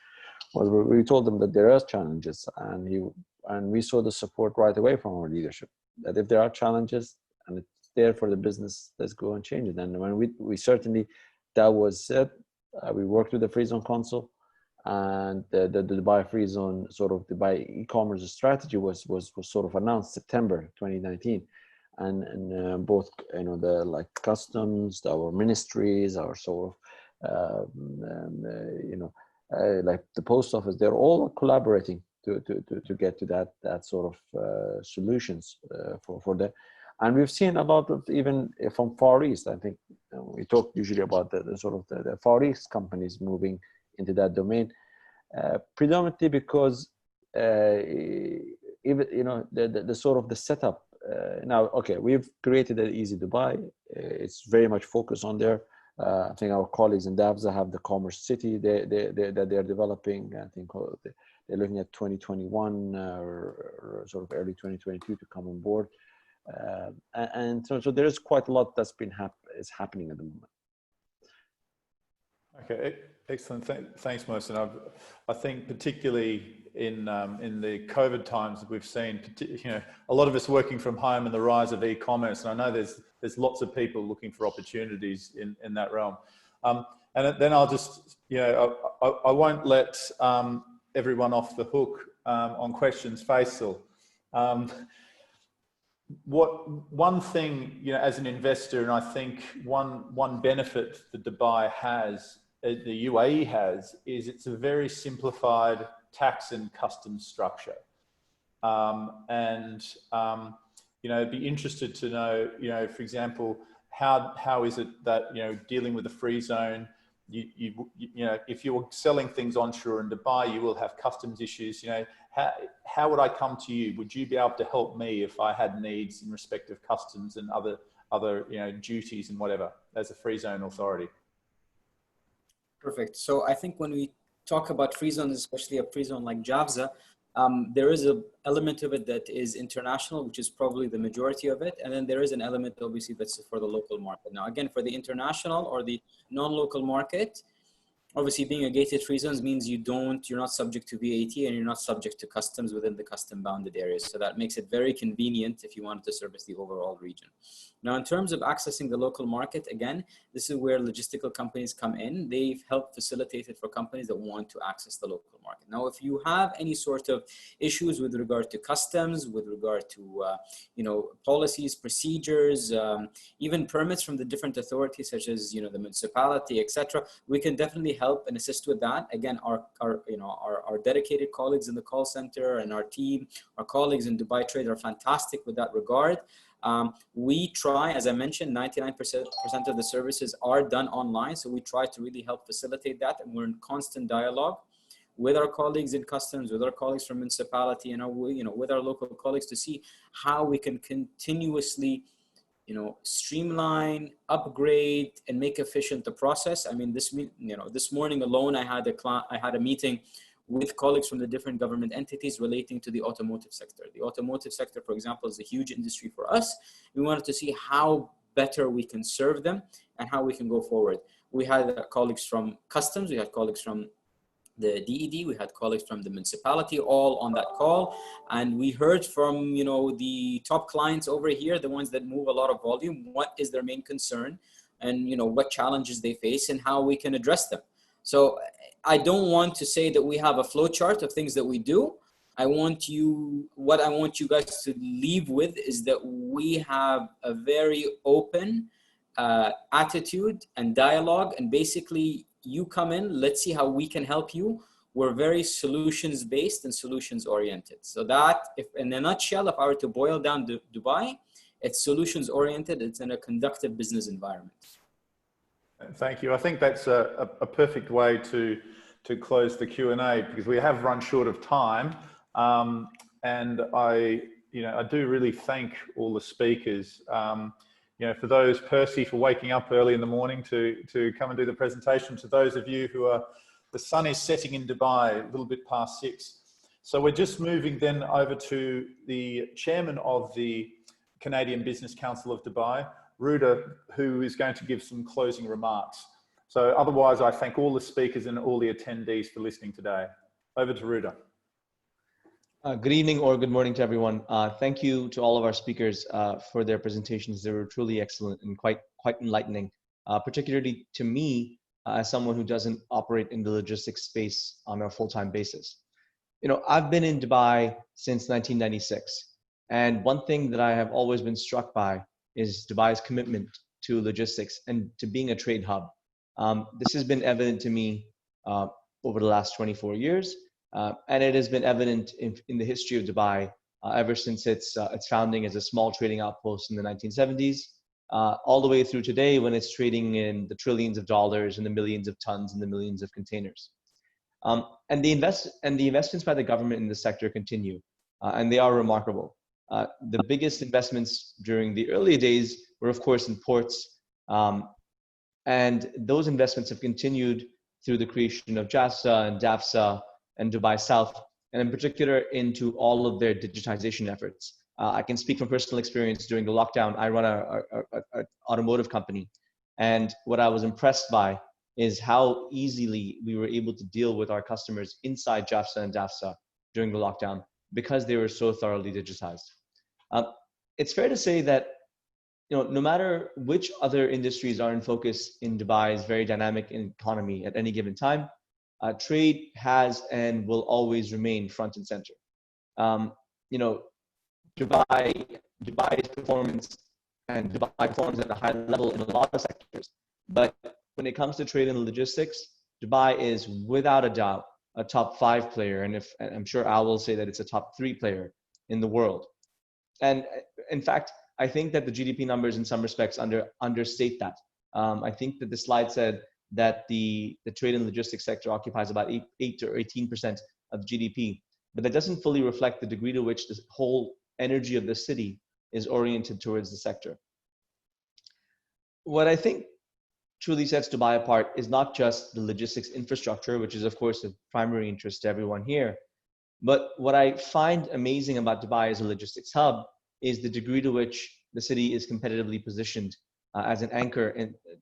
was we told them that there are challenges, and we saw the support right away from our leadership, that if there are challenges and it's there for the business, let's go and change it. And when we certainly, that was said, we worked with the Free Zone Council, and the Dubai Free Zone sort of Dubai e-commerce strategy was sort of announced September 2019, and both the like customs, our ministries, our sort of like the post office, they're all collaborating to get to that sort of solutions for that. And we've seen a lot of, even from Far East, I think we talk usually about the sort of the Far East companies moving into that domain, predominantly because even, you know, the sort of the setup. Now, okay, we've created an Easy Dubai. It's very much focused on there. I think our colleagues in JAFZA have the Commerce City that they're developing. I think they're looking at 2021 or sort of early 2022 to come on board. And so there is quite a lot that's been happening at the moment. Okay, excellent. Thanks, Mohsen. I think particularly in the COVID times, we've seen, you know, a lot of us working from home and the rise of e-commerce. And I know there's lots of people looking for opportunities in that realm. And then I'll just, you know, I won't let everyone off the hook on questions, Faisal. One thing, you know, as an investor, and I think one benefit that Dubai has, the UAE has, is it's a very simplified tax and customs structure. You know, be interested to know, you know, for example, how is it that, you know, dealing with a free zone, you know, if you're selling things onshore in Dubai, you will have customs issues. You know, how would I come to you? Would you be able to help me if I had needs in respect of customs and other you know, duties and whatever as a free zone authority? Perfect. So I think when we talk about free zones, especially a free zone like JAFZA, there is an element of it that is international, which is probably the majority of it. And then there is an element, obviously, that's for the local market. Now, again, for the international or the non-local market, obviously being a gated free zones means you're not subject to VAT and you're not subject to customs within the custom bounded areas. So that makes it very convenient if you wanted to service the overall region. Now, in terms of accessing the local market, again, this is where logistical companies come in. They've helped facilitate it for companies that want to access the local market. Now, if you have any sort of issues with regard to customs, with regard to, you know, policies, procedures, even permits from the different authorities, such as, you know, the municipality, etc., we can definitely help and assist with that. Again, our dedicated colleagues in the call center and our team, our colleagues in Dubai Trade are fantastic with that regard. We try, as I mentioned, 99% of the services are done online. So we try to really help facilitate that. And we're in constant dialogue with our colleagues in customs, with our colleagues from municipality, and you know, with our local colleagues to see how we can continuously, you know, streamline, upgrade, and make efficient the process. I mean, this morning alone, I had a meeting with colleagues from the different government entities relating to the automotive sector. The automotive sector, for example, is a huge industry for us. We wanted to see how better we can serve them and how we can go forward. We had colleagues from customs, we had colleagues from the DED, we had colleagues from the municipality, all on that call. And we heard from, you know, the top clients over here, the ones that move a lot of volume, what is their main concern and, you know, what challenges they face and how we can address them. So I don't want to say that we have a flow chart of things that we do. What I want you guys to leave with is that we have a very open attitude and dialogue, and basically you come in, let's see how we can help you. We're very solutions based and solutions oriented. So that, if in a nutshell, if I were to boil down Dubai, it's solutions oriented. It's in a conductive business environment. Thank you. I think that's a perfect way to close the Q&A, because we have run short of time. And I do really thank all the speakers. You know, for those, Percy, for waking up early in the morning to come and do the presentation. To those of you who are, the sun is setting in Dubai a little bit past 6. So we're just moving then over to the chairman of the Canadian Business Council of Dubai, Ruda, who is going to give some closing remarks. So otherwise, I thank all the speakers and all the attendees for listening today. Over to Ruda. Good evening or good morning to everyone. Thank you to all of our speakers for their presentations. They were truly excellent and quite enlightening, particularly to me as someone who doesn't operate in the logistics space on a full-time basis. You know, I've been in Dubai since 1996. And one thing that I have always been struck by is Dubai's commitment to logistics and to being a trade hub. This has been evident to me over the last 24 years. And it has been evident in the history of Dubai ever since its founding as a small trading outpost in the 1970s, all the way through today when it's trading in the trillions of dollars and the millions of tons and the millions of containers. And the investments by the government in the sector continue, and they are remarkable. The biggest investments during the early days were, of course, in ports, and those investments have continued through the creation of JAFZA and DAFZA and Dubai South, and in particular into all of their digitization efforts. I can speak from personal experience. During the lockdown, I run an automotive company, and what I was impressed by is how easily we were able to deal with our customers inside JAFZA and DAFZA during the lockdown because they were so thoroughly digitized. It's fair to say that no matter which other industries are in focus in Dubai's very dynamic economy at any given time, trade has and will always remain front and center. Dubai's performance and Dubai performs at a high level in a lot of sectors, but when it comes to trade and logistics, Dubai is without a doubt a top 5 player, and I'm sure Al will say that it's a top 3 player in the world. And in fact, I think that the GDP numbers in some respects understate that. I think that the slide said that the trade and logistics sector occupies about 8 or 18% of GDP, but that doesn't fully reflect the degree to which the whole energy of the city is oriented towards the sector. What I think truly sets Dubai apart is not just the logistics infrastructure, which is of course of primary interest to everyone here, but what I find amazing about Dubai as a logistics hub is the degree to which the city is competitively positioned as an anchor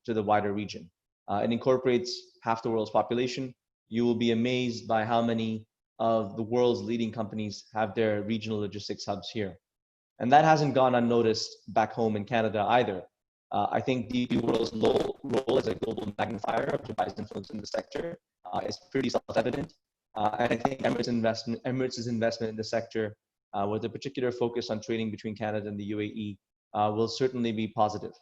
to the wider region. It incorporates half the world's population. You will be amazed by how many of the world's leading companies have their regional logistics hubs here. And that hasn't gone unnoticed back home in Canada either. I think DP World's role as a global magnifier of Dubai's influence in the sector is pretty self-evident. And I think Emirates' investment in the sector, with a particular focus on trading between Canada and the UAE, will certainly be positive.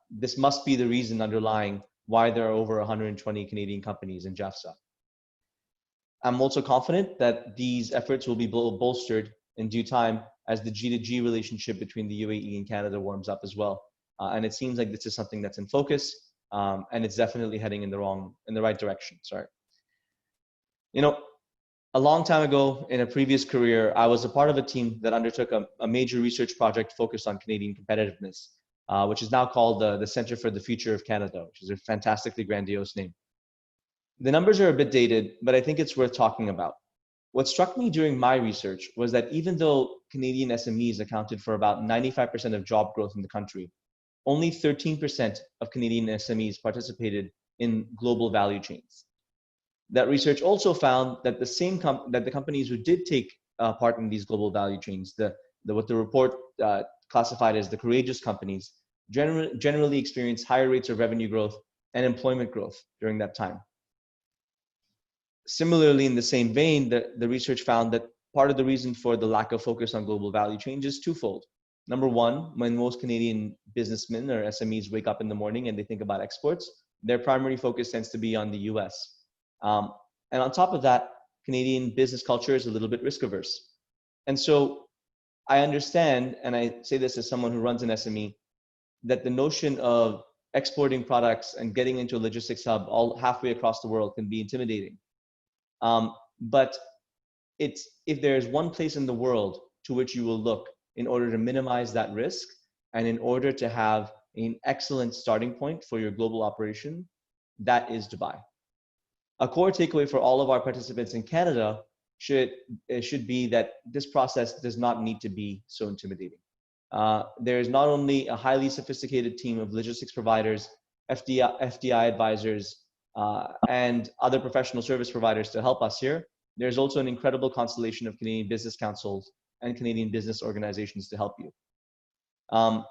This must be the reason underlying why there are over 120 Canadian companies in JAFZA. I'm also confident that these efforts will be bolstered in due time as the G2G relationship between the UAE and Canada warms up as well. And it seems like this is something that's in focus, and it's definitely heading in the right direction. Sorry. A long time ago in a previous career, I was a part of a team that undertook a major research project focused on Canadian competitiveness, which is now called the Center for the Future of Canada, which is a fantastically grandiose name. The numbers are a bit dated, but I think it's worth talking about. What struck me during my research was that even though Canadian SMEs accounted for about 95% of job growth in the country, only 13% of Canadian SMEs participated in global value chains. That research also found that the companies who did take part in these global value chains, what the report classified as the courageous companies, generally experienced higher rates of revenue growth and employment growth during that time. Similarly, in the same vein, the research found that part of the reason for the lack of focus on global value chains is twofold. Number one, when most Canadian businessmen or SMEs wake up in the morning and they think about exports, their primary focus tends to be on the US. And on top of that, Canadian business culture is a little bit risk averse. And so I understand, and I say this as someone who runs an SME, that the notion of exporting products and getting into a logistics hub all halfway across the world can be intimidating. But if there's one place in the world to which you will look in order to minimize that risk and in order to have an excellent starting point for your global operation, that is Dubai. A core takeaway for all of our participants in Canada should be that this process does not need to be so intimidating. There is not only a highly sophisticated team of logistics providers, FDI advisors, and other professional service providers to help us here. There's also an incredible constellation of Canadian business councils and Canadian business organizations to help you.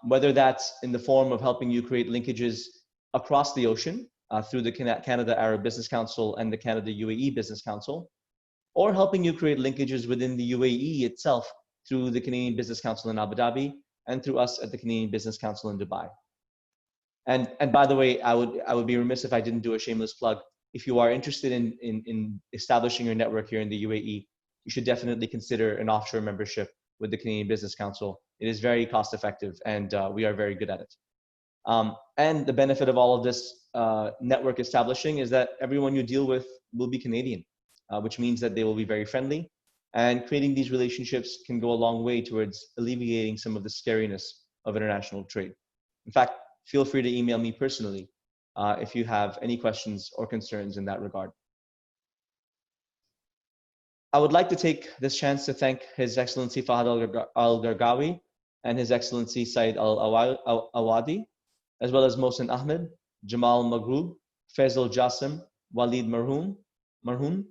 Whether that's in the form of helping you create linkages across the ocean through the Canada Arab Business Council and the Canada UAE Business Council, or helping you create linkages within the UAE itself through the Canadian Business Council in Abu Dhabi and through us at the Canadian Business Council in Dubai. And by the way, I would be remiss if I didn't do a shameless plug if you are interested in establishing your network here in the UAE, you should definitely consider an offshore membership with the Canadian Business Council. It is very cost effective, and we are very good at it. And the benefit of all of this network establishing is that everyone you deal with will be Canadian, which means that they will be very friendly. And creating these relationships can go a long way towards alleviating some of the scariness of international trade. In fact, feel free to email me personally if you have any questions or concerns in that regard. I would like to take this chance to thank His Excellency Fahad Al-Gargawi and His Excellency Said Al-Awadi, as well as Mohsen Ahmed, Jamal Maghroob, Faisal Jassim, Walid Marhoon,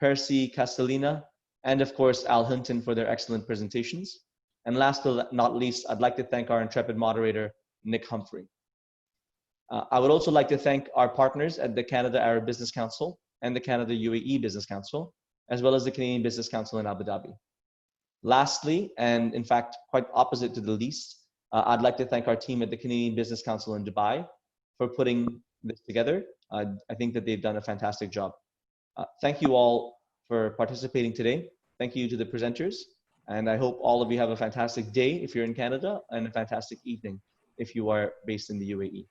Percy Castellina, and of course, Al Hinton for their excellent presentations. And last but not least, I'd like to thank our intrepid moderator, Nick Humphrey. I would also like to thank our partners at the Canada Arab Business Council and the Canada UAE Business Council, as well as the Canadian Business Council in Abu Dhabi. Lastly, and in fact, quite opposite to the least, I'd like to thank our team at the Canadian Business Council in Dubai for putting this together. I think that they've done a fantastic job. Thank you all for participating today. Thank you to the presenters. And I hope all of you have a fantastic day if you're in Canada and a fantastic evening if you are based in the UAE.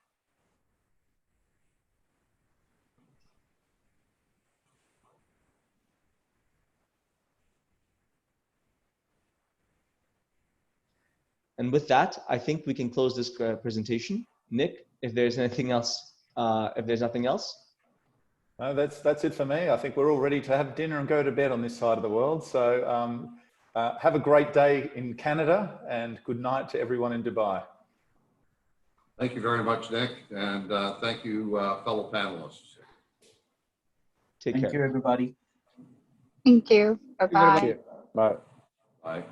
And with that, I think we can close this presentation. Nick, if there's anything else, if there's nothing else. No, that's it for me. I think we're all ready to have dinner and go to bed on this side of the world. So have a great day in Canada and good night to everyone in Dubai. Thank you very much, Nick, and thank you, fellow panelists. Take care. Thank you, everybody. Thank you. Bye-bye. Bye. Bye.